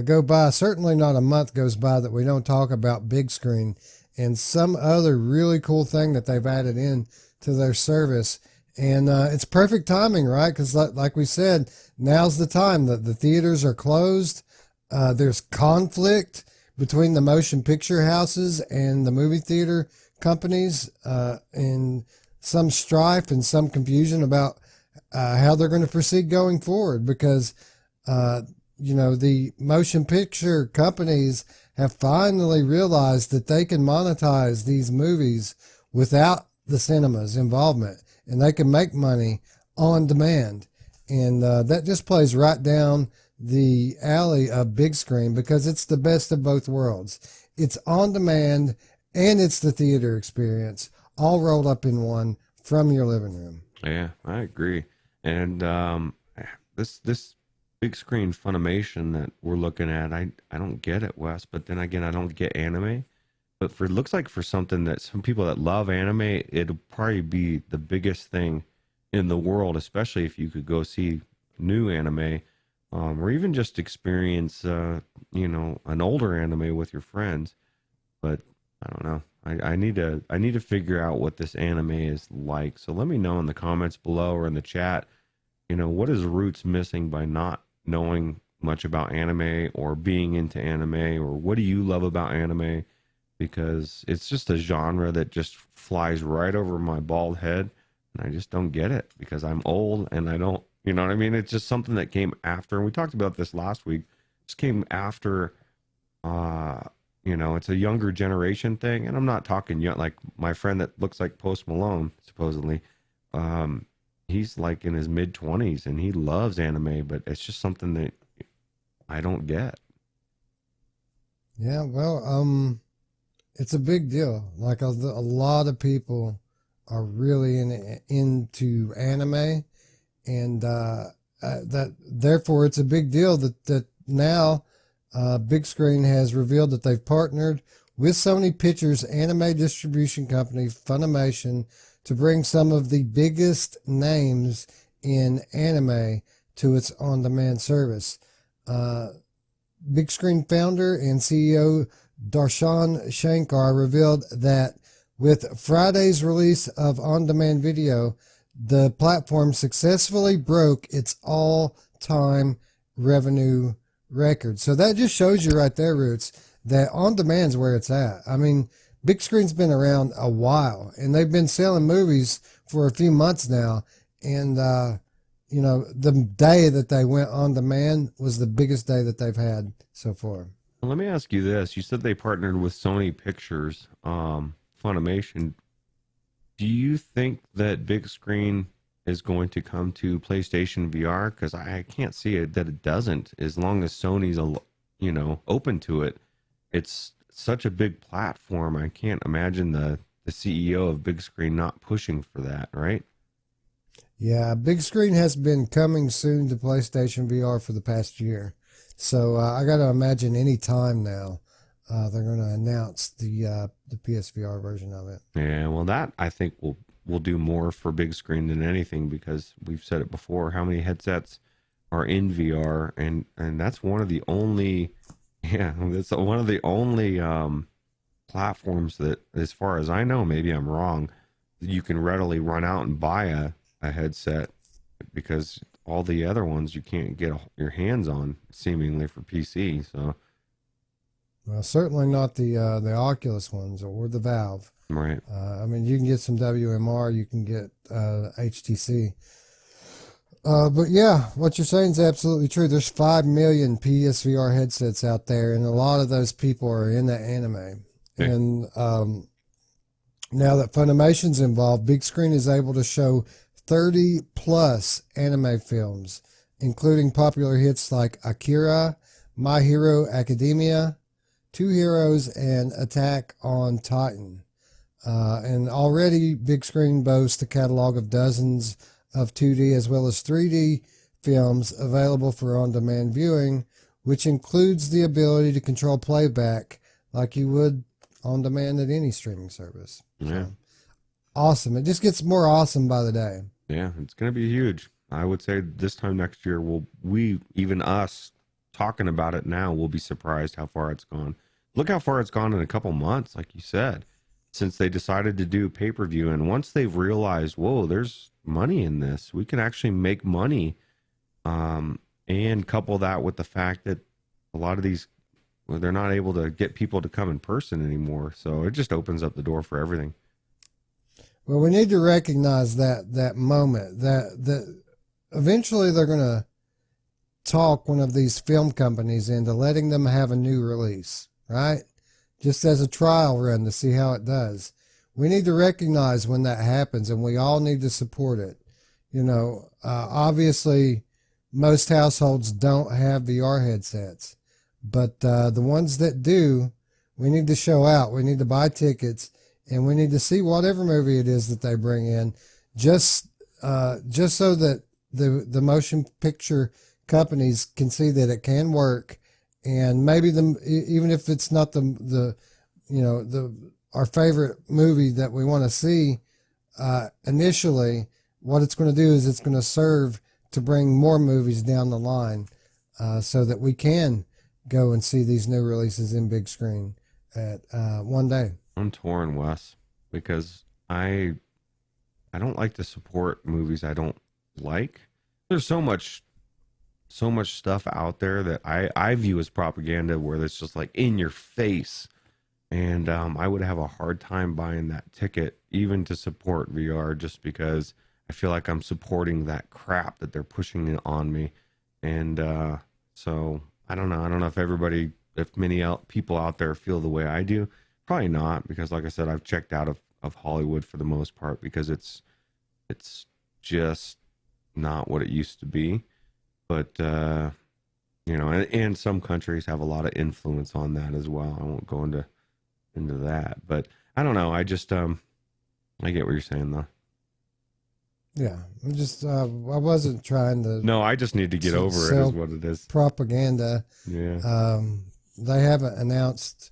go by, certainly not a month goes by that we don't talk about big screen and some other really cool thing that they've added in to their service. And it's perfect timing, right? Because like we said, now's the time that the theaters are closed. There's conflict between the motion picture houses and the movie theater companies, and some strife and some confusion about how they're going to proceed going forward, because the motion picture companies have finally realized that they can monetize these movies without the cinema's involvement, and they can make money on demand. And that just plays right down the alley of big screen, because it's the best of both worlds. It's on demand and it's the theater experience all rolled up in one from your living room. Yeah, I agree. And this big screen Funimation that we're looking at, I don't get it, Wes, but then again, I don't get anime. But it looks like for something that some people that love anime, it'll probably be the biggest thing in the world, especially if you could go see new anime, or even just experience, an older anime with your friends. But I don't know. I need to figure out what this anime is like. So let me know in the comments below or in the chat, what is Ruuts missing by not knowing much about anime or being into anime, or what do you love about anime? Because it's just a genre that just flies right over my bald head, and I just don't get it because I'm old and I don't, you know what I mean? It's just something that came after, and we talked about this last week. Just came after, it's a younger generation thing, and I'm not talking young, like my friend that looks like Post Malone, supposedly. He's like in his mid-20s and he loves anime, but it's just something that I don't get. Yeah, well, it's a big deal. Like a lot of people are really into anime, and that therefore it's a big deal that now Big Screen has revealed that they've partnered with Sony Pictures anime distribution company Funimation to bring some of the biggest names in anime to its on-demand service. Big Screen founder and CEO Darshan Shankar revealed that with Friday's release of on-demand video, the platform successfully broke its all-time revenue record. So that just shows you right there, Ruuts, that on-demand's where it's at. I mean, Big Screen's been around a while, and they've been selling movies for a few months now. And, the day that they went on demand was the biggest day that they've had so far. Well, let me ask you this. You said they partnered with Sony Pictures, Funimation. Do you think that Big Screen is going to come to PlayStation VR? Because I can't see it that it doesn't, as long as Sony's, open to it. It's such a big platform. I can't imagine the CEO of Big Screen not pushing for that, right? Yeah, Big Screen has been coming soon to PlayStation VR for the past year. So I got to imagine any time now they're going to announce the PSVR version of it. Yeah, well, that I think will do more for Big Screen than anything, because we've said it before, how many headsets are in VR, and that's one of the only platforms that, as far as I know, maybe I'm wrong, you can readily run out and buy a headset, because all the other ones you can't get your hands on, seemingly, for PC. So, well, certainly not the Oculus ones or the Valve. Right. I mean, you can get some WMR, you can get HTC. But yeah, what you're saying is absolutely true. There's 5 million PSVR headsets out there, and a lot of those people are in the anime. Okay. And now that Funimation's involved, Big Screen is able to show 30 plus anime films, including popular hits like Akira, My Hero Academia, Two Heroes, and Attack on Titan. And already Big Screen boasts a catalog of dozens of 2D as well as 3D films available for on-demand viewing, which includes the ability to control playback like you would on demand at any streaming service. Yeah. So, awesome. It just gets more awesome by the day. Yeah, it's going to be huge. I would say this time next year, even us talking about it now, will be surprised how far it's gone. Look how far it's gone in a couple months, like you said, since they decided to do pay-per-view. And once they've realized, whoa, there's money in this, we can actually make money, and couple that with the fact that a lot of these they're not able to get people to come in person anymore. So it just opens up the door for everything. Well, we need to recognize that moment that eventually they're going to talk one of these film companies into letting them have a new release, right? Just as a trial run to see how it does. We need to recognize when that happens, and we all need to support it. Obviously, most households don't have VR headsets, but the ones that do, we need to show out. We need to buy tickets, and we need to see whatever movie it is that they bring in, just so that the motion picture companies can see that it can work, and maybe even if it's not our favorite movie that we want to see initially, what it's going to do is it's going to serve to bring more movies down the line, so that we can go and see these new releases in big screen at one day. I'm torn, Wes, because I don't like to support movies I don't like. There's so much stuff out there that I view as propaganda, where it's just like in your face. And I would have a hard time buying that ticket, even to support VR, just because I feel like I'm supporting that crap that they're pushing on me. And so I don't know. I don't know if many people out there feel the way I do. Probably not, because like I said, I've checked out of Hollywood for the most part, because it's just not what it used to be. But and some countries have a lot of influence on that as well. I won't go into that, but I don't know. I just I get what you're saying though. Yeah, I'm just I wasn't trying to. No, I just need to get over it. Is what it is. Propaganda. Yeah. They haven't announced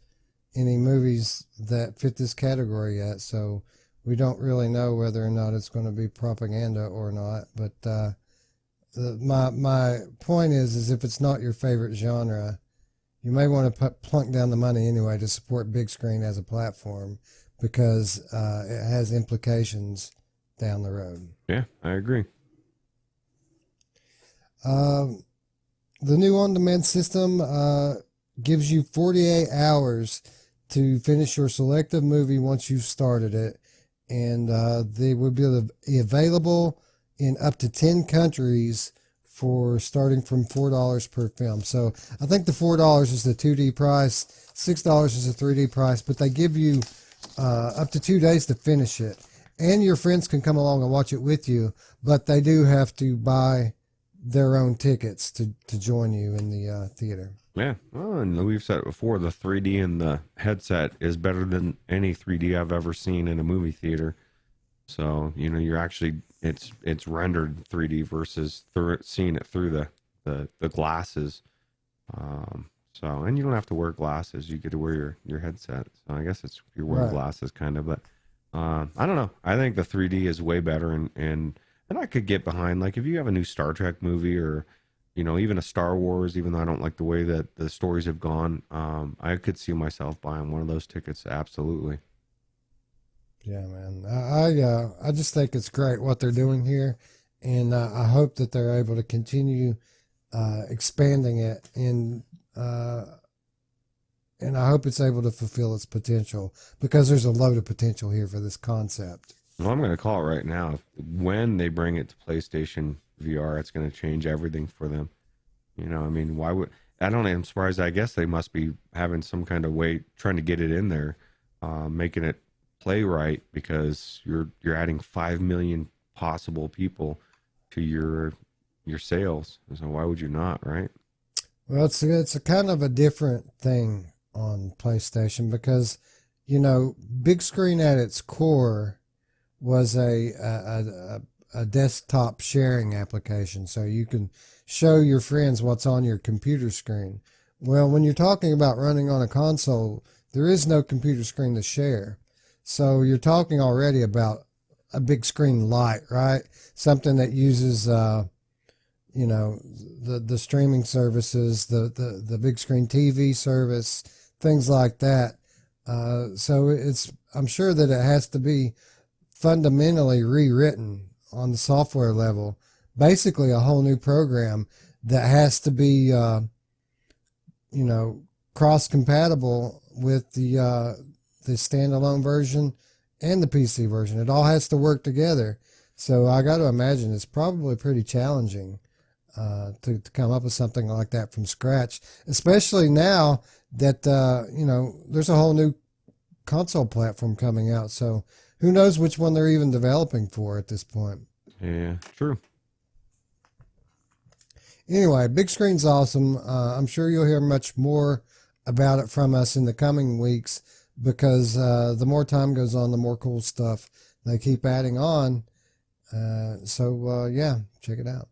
any movies that fit this category yet, so we don't really know whether or not it's going to be propaganda or not. But my point is if it's not your favorite genre, you may want to plunk down the money anyway to support big screen as a platform, because it has implications down the road. Yeah, I agree. The new on-demand system gives you 48 hours to finish your selective movie once you've started it, and they will be available in up to 10 countries for starting from $4 per film. So I think the $4 is the 2D price, $6 is the 3D price, but they give you up to 2 days to finish it. And your friends can come along and watch it with you, but they do have to buy their own tickets to join you in the theater. Yeah, well, and we've said it before, the 3D in the headset is better than any 3D I've ever seen in a movie theater. So, you're actually, it's rendered 3D versus seeing it through the glasses. And you don't have to wear glasses. You get to wear your headset. So I guess you're wearing glasses kind of, but I don't know. I think the 3D is way better, and I could get behind, like, if you have a new Star Trek movie, or even a Star Wars, even though I don't like the way that the stories have gone, I could see myself buying one of those tickets. Absolutely. Yeah, man. I just think it's great what they're doing here, and I hope that they're able to continue expanding it, and I hope it's able to fulfill its potential, because there's a load of potential here for this concept. Well, I'm going to call it right now. When they bring it to PlayStation VR, it's going to change everything for them. Why would... I'm surprised. I guess they must be having some kind of way trying to get it in there, making it play right, because you're adding 5 million possible people to your sales. So why would you not, right? Well, it's a kind of a different thing on PlayStation, because big screen at its core was a desktop sharing application, so you can show your friends what's on your computer screen. Well, when you're talking about running on a console, there is no computer screen to share. So you're talking already about a big screen light, right? Something that uses, the streaming services, the big screen TV service, things like that. So I'm sure that it has to be fundamentally rewritten on the software level, basically a whole new program that has to be, cross-compatible with the standalone version and the PC version. It all has to work together. So I got to imagine it's probably pretty challenging to come up with something like that from scratch, especially now that there's a whole new console platform coming out. So who knows which one they're even developing for at this point. Yeah, true. Anyway, big screen's awesome. I'm sure you'll hear much more about it from us in the coming weeks, because the more time goes on, the more cool stuff they keep adding on. So yeah, check it out.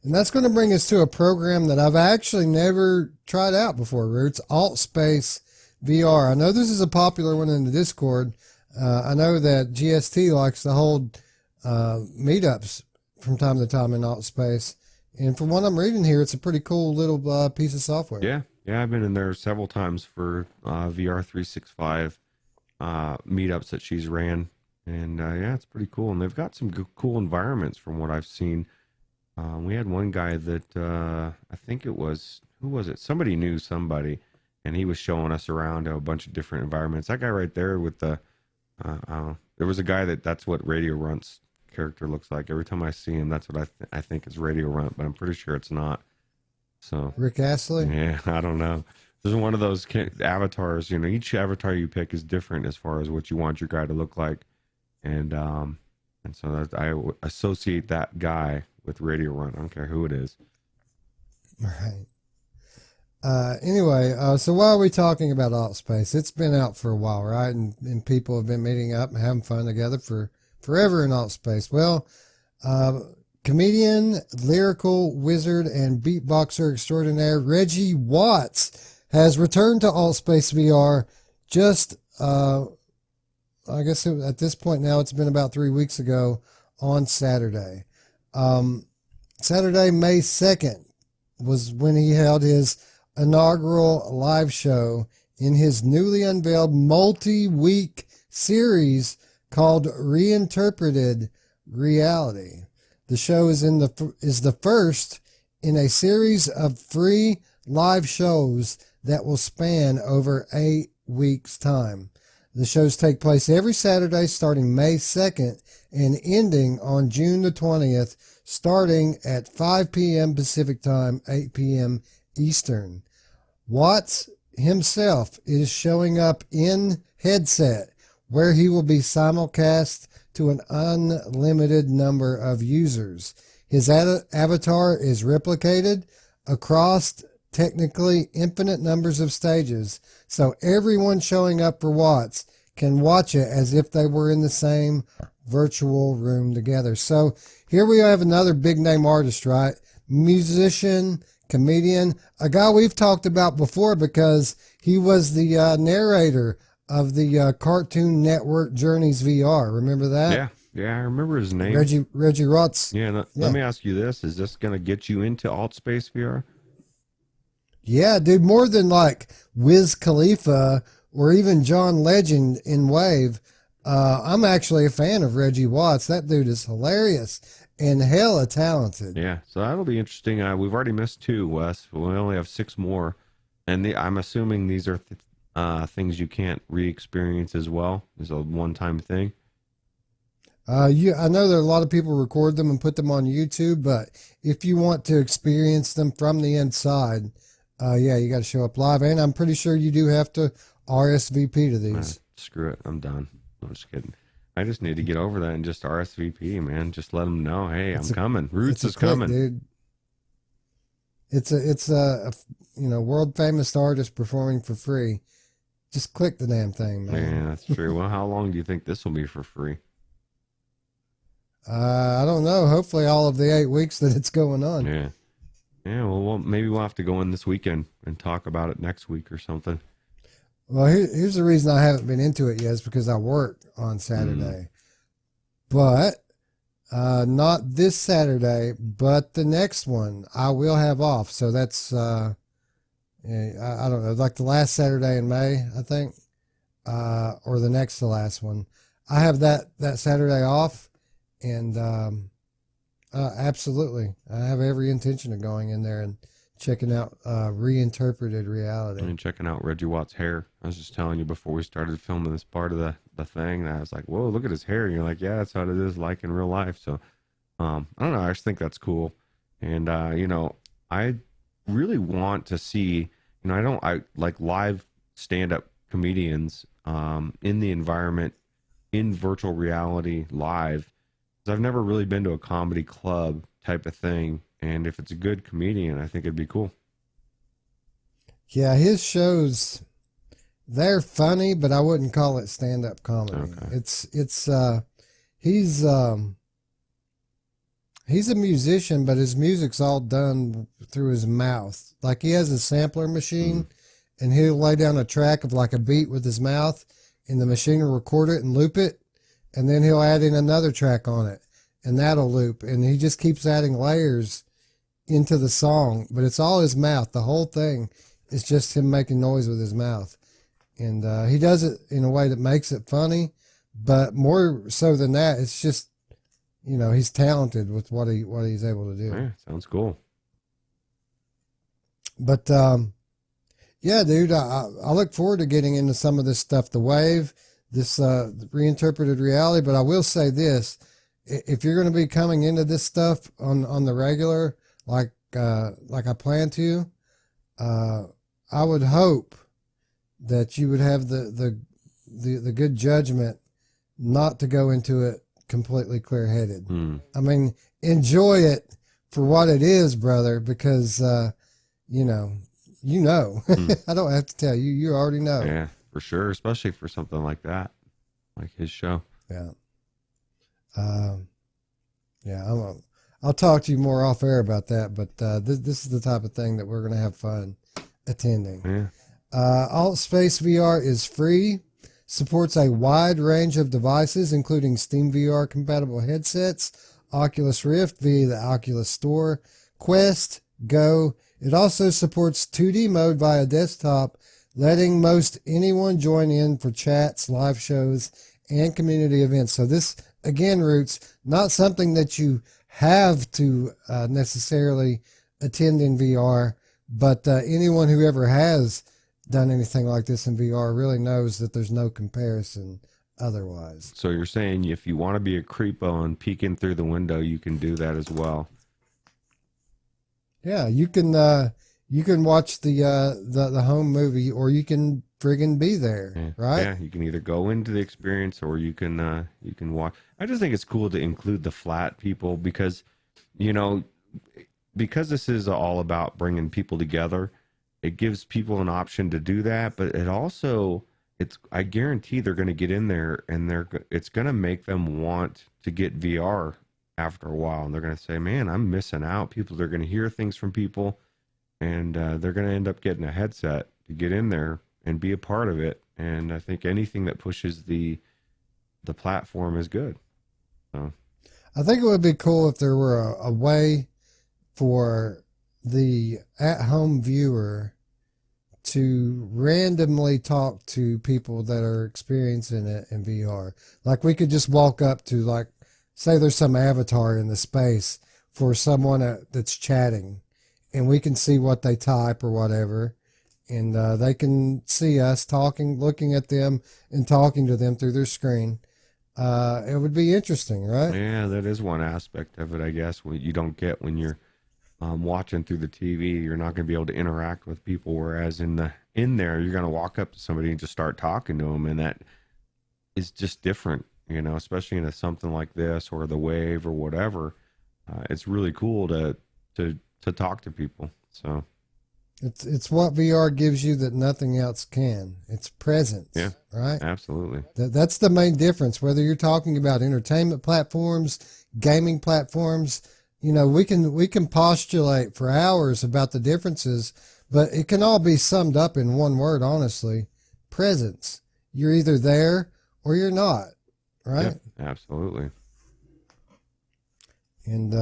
And that's going to bring us to a program that I've actually never tried out before, Ruuts, AltSpace VR. I know this is a popular one in the Discord. I know that GST likes to hold meetups from time to time in AltSpace. And from what I'm reading here, it's a pretty cool little piece of software. Yeah, I've been in there several times for VR 365 meetups that she's ran. And yeah, it's pretty cool. And they've got some cool environments from what I've seen. We had one guy that I think it was, who was it? Somebody knew somebody, and he was showing us around a bunch of different environments. That guy right there with the, there was a guy that's what Radio Runt's character looks like. Every time I see him, that's what I think is Radio Runt, but I'm pretty sure it's not. So Rick Astley? Yeah, I don't know. This is one of those avatars. Each avatar you pick is different as far as what you want your guy to look like, and so I associate that guy with Radio Run. I don't care who it is. Right. Anyway, so why are we talking about AltSpace? It's been out for a while, right? And people have been meeting up and having fun together for forever in AltSpace. Well, comedian, lyrical wizard, and beatboxer extraordinaire Reggie Watts has returned to AltSpace VR just, I guess at this point now it's been about 3 weeks ago on Saturday. Saturday, May 2nd was when he held his inaugural live show in his newly unveiled multi-week series called Reinterpreted Reality. The show is the first in a series of free live shows that will span over 8 weeks' time. The shows take place every Saturday starting May 2nd and ending on June the 20th, starting at 5 p.m. Pacific Time, 8 p.m. Eastern. Watts himself is showing up in headset, where he will be simulcast to an unlimited number of users. His avatar is replicated across technically infinite numbers of stages, so everyone showing up for Watts can watch it as if they were in the same virtual room together. So here we have another big name artist, right? Musician, comedian, a guy we've talked about before because he was the narrator of the Cartoon Network Journeys VR. Remember that? Yeah, I remember his name. Reggie Ruuts. Yeah, let me ask you this. Is this going to get you into AltSpace VR? Yeah, dude, more than like Wiz Khalifa or even John Legend in Wave. I'm actually a fan of Reggie Watts. That dude is hilarious and hella talented. Yeah, so that'll be interesting. We've already missed 2, Wes. We only have 6 more, and I'm assuming these are things you can't re-experience as well. It's a one-time thing. I know that a lot of people record them and put them on YouTube, but if you want to experience them from the inside, yeah, you got to show up live. And I'm pretty sure you do have to RSVP to these. Screw it, I'm done. I'm just kidding. I just need to get over that and just RSVP, man. Just let them know, hey, I'm coming. Ruuts is coming, dude. It's a world famous artist performing for free. Just click the damn thing, man. Yeah, that's true. Well, how long do you think this will be for free? I don't know. Hopefully all of the 8 weeks that it's going on. Yeah. Yeah, well, maybe we'll have to go in this weekend and talk about it next week or something. Well, here's the reason I haven't been into it yet is because I work on Saturday. But not this Saturday, but the next one I will have off. So that's, I don't know, like the last Saturday in May, I think, or the next to last one. I have that Saturday off. And absolutely, I have every intention of going in there and checking out reinterpreted reality. And checking out Reggie Watts' hair. I was just telling you before we started filming this part of the thing, and I was like, whoa, look at his hair. And you're like, yeah, that's how it is like in real life. So, I don't know. I just think that's cool. And, I really want to see, I like live stand-up comedians in the environment, in virtual reality live. I've never really been to a comedy club type of thing, and if it's a good comedian, I think it'd be cool. Yeah, his shows, they're funny, but I wouldn't call it stand-up comedy. Okay. He's a musician, but his music's all done through his mouth. Like he has a sampler machine, and he'll lay down a track of like a beat with his mouth, and the machine will record it and loop it. And then he'll add in another track on it, and that'll loop. And he just keeps adding layers into the song, but it's all his mouth. The whole thing is just him making noise with his mouth. And he does it in a way that makes it funny, but more so than that, it's just, he's talented with what he's able to do. Yeah, sounds cool. But, yeah, dude, I look forward to getting into some of this stuff, the Wave, this reinterpreted reality. But I will say this, if you're going to be coming into this stuff on the regular, like I plan to, I would hope that you would have the good judgment not to go into it completely clear-headed. I mean, enjoy it for what it is, brother, because you know. I don't have to tell you. You already know. Yeah, for sure, especially for something like that, like his show. Yeah. Yeah, I'll talk to you more off air about that, but this is the type of thing that we're going to have fun attending. Yeah. Alt Space VR is free, supports a wide range of devices, including Steam VR compatible headsets, Oculus Rift via the Oculus Store, Quest, Go. It also supports 2D mode via desktop, letting most anyone join in for chats, live shows, and community events. So this, again, Ruuts, not something that you have to necessarily attend in VR, but anyone who ever has done anything like this in VR really knows that there's no comparison otherwise. So you're saying if you want to be a creepo and peek in through the window, you can do that as well. Yeah, you can watch the home movie, or you can friggin' be there, right? Yeah, you can either go into the experience or you can watch. I just think it's cool to include the flat people because, because this is all about bringing people together. It gives people an option to do that, but it also I guarantee they're going to get in there and it's going to make them want to get VR after a while, and they're going to say, man, I'm missing out. People are going to hear things from people, and they're going to end up getting a headset to get in there and be a part of it. And I think anything that pushes the platform is good. So I think it would be cool if there were a way for the at-home viewer to randomly talk to people that are experiencing it in VR. Like we could just walk up to, like, say there's some avatar in the space for someone that's chatting, and we can see what they type or whatever, and they can see us talking, looking at them and talking to them through their screen. It would be interesting, right? Yeah, that is one aspect of it, I guess, what you don't get when you're watching through the TV. You're not going to be able to interact with people, whereas in there you're going to walk up to somebody and just start talking to them, and that is just different, you know, especially in something like this or the Wave or whatever. It's really cool to talk to people. So it's what VR gives you that nothing else can. It's presence. Yeah, right? Absolutely. That's the main difference. Whether you're talking about entertainment platforms, gaming platforms, you know, we can postulate for hours about the differences, but it can all be summed up in one word, honestly. Presence. You're either there or you're not, right? Yep, absolutely. And,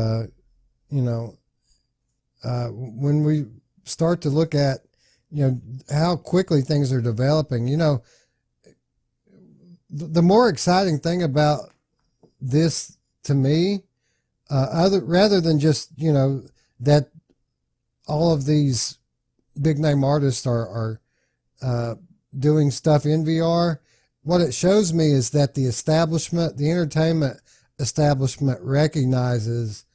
you know, when we start to look at, you know, how quickly things are developing, you know, the more exciting thing about this to me, rather than just, you know, that all of these big name artists are doing stuff in VR, what it shows me is that the entertainment establishment recognizes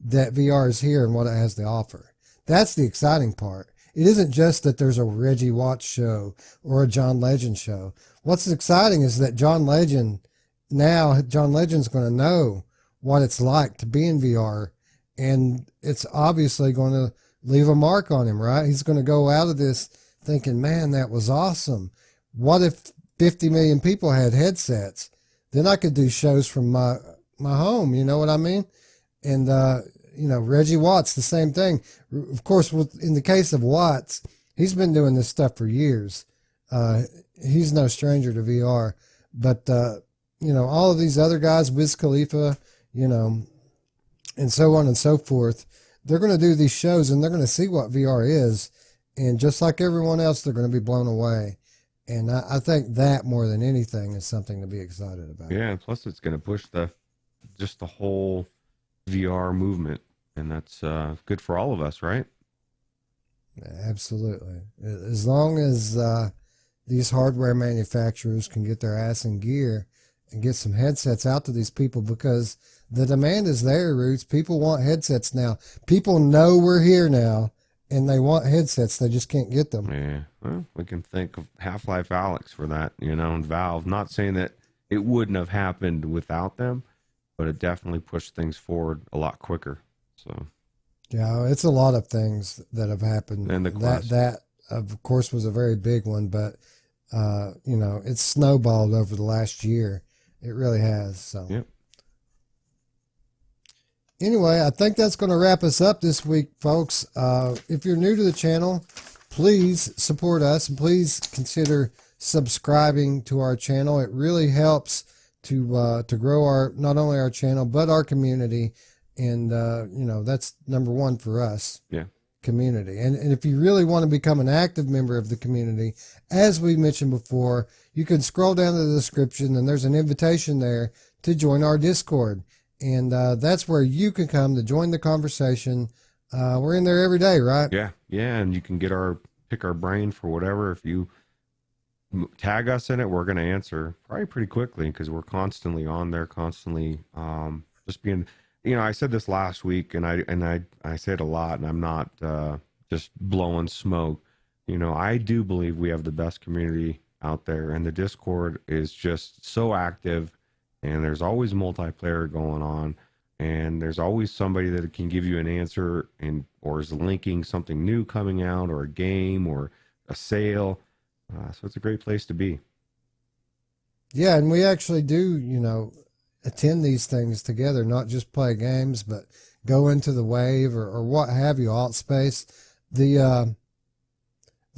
that VR is here and what it has to offer. That's the exciting part. It isn't just that there's a Reggie Watts show or a John Legend show. What's exciting is that John Legend's going to know what it's like to be in VR, and it's obviously going to leave a mark on him, right? He's going to go out of this thinking, man, that was awesome. What if 50 million people had headsets? Then I could do shows from my home, you know what I mean? And, you know, Reggie Watts, the same thing. Of course, in the case of Watts, he's been doing this stuff for years. He's no stranger to VR. But, you know, all of these other guys, Wiz Khalifa, you know, and so on and so forth, they're going to do these shows and they're going to see what VR is. And just like everyone else, they're going to be blown away. And I think that more than anything is something to be excited about. Yeah, and plus it's going to push the whole VR movement, and that's good for all of us, right? Absolutely. As long as these hardware manufacturers can get their ass in gear and get some headsets out to these people, because the demand is there, Ruuts. People want headsets now. People know we're here now, and they want headsets. They just can't get them. Yeah. Well, we can think of Half-Life Alyx for that, you know, and Valve. Not saying that it wouldn't have happened without them, but it definitely pushed things forward a lot quicker. So yeah, it's a lot of things that have happened. And the Quest. That of course was a very big one, but you know, it's snowballed over the last year. It really has. So yep. Anyway, I think that's going to wrap us up this week, folks. If you're new to the channel, please support us and please consider subscribing to our channel. It really helps to grow not only our channel but our community, and you know, that's number one for us. Yeah. Community. And if you really want to become an active member of the community, as we mentioned before, you can scroll down to the description and there's an invitation there to join our Discord. And that's where you can come to join the conversation. We're in there every day, right? Yeah. Yeah. And you can pick our brain for whatever. If you tag us in it, we're going to answer probably pretty quickly, because we're constantly on there, constantly just being, you know, I said this last week, and I say it a lot, and I'm not just blowing smoke. You know, I do believe we have the best community out there, and the Discord is just so active, and there's always multiplayer going on, and there's always somebody that can give you an answer or is linking something new coming out, or a game or a sale. So it's a great place to be. Yeah, and we actually do, you know, attend these things together, not just play games, but go into the Wave or what have you, alt space. The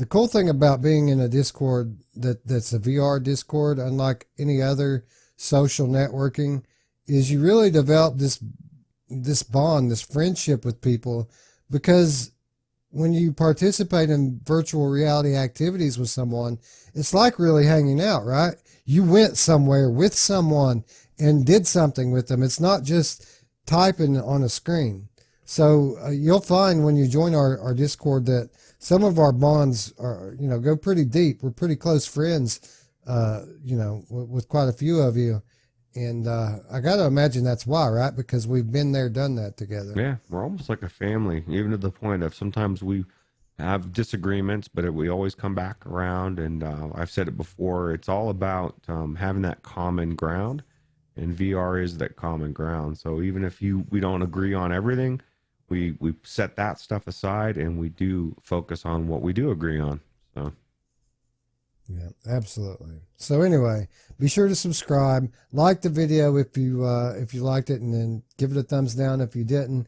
cool thing about being in a Discord that's a VR Discord, unlike any other social networking, is you really develop this bond, this friendship with people, because when you participate in virtual reality activities with someone, it's like really hanging out, right? You went somewhere with someone and did something with them. It's not just typing on a screen. So you'll find when you join our Discord that some of our bonds are, go pretty deep. We're pretty close friends, with quite a few of you. And I got to imagine that's why, right? Because we've been there, done that together. Yeah, we're almost like a family, even to the point of sometimes we have disagreements, but we always come back around. And I've said it before, it's all about having that common ground, and VR is that common ground. So even if we don't agree on everything, we set that stuff aside and we do focus on what we do agree on. So. Yeah, absolutely. So anyway, be sure to subscribe, like the video if you liked it, and then give it a thumbs down if you didn't.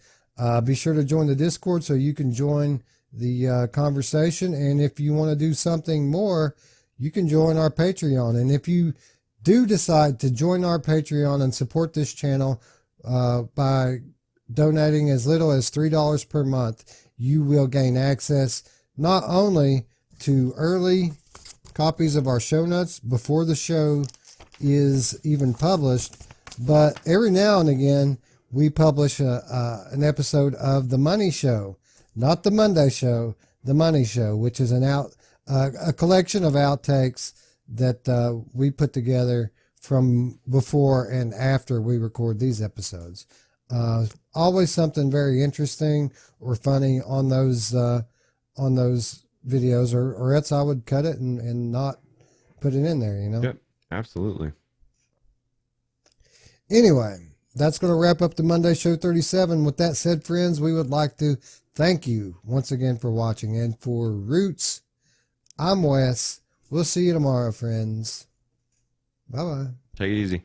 Be sure to join the Discord so you can join the conversation. And if you want to do something more, you can join our Patreon. And if you do decide to join our Patreon and support this channel by donating as little as $3 per month, you will gain access not only to early copies of our show notes before the show is even published, but every now and again we publish an episode of The Money Show, not the Monday Show, The Money Show, which is a collection of outtakes that we put together from before and after we record these episodes. Always something very interesting or funny on those videos, or else I would cut it and not put it in there, Yep, absolutely. Anyway, that's going to wrap up the Monday Show 37. With that said, friends, we would like to thank you once again for watching. And for Ruuts, I'm Wes. We'll see you tomorrow, friends. Bye-bye. Take it easy.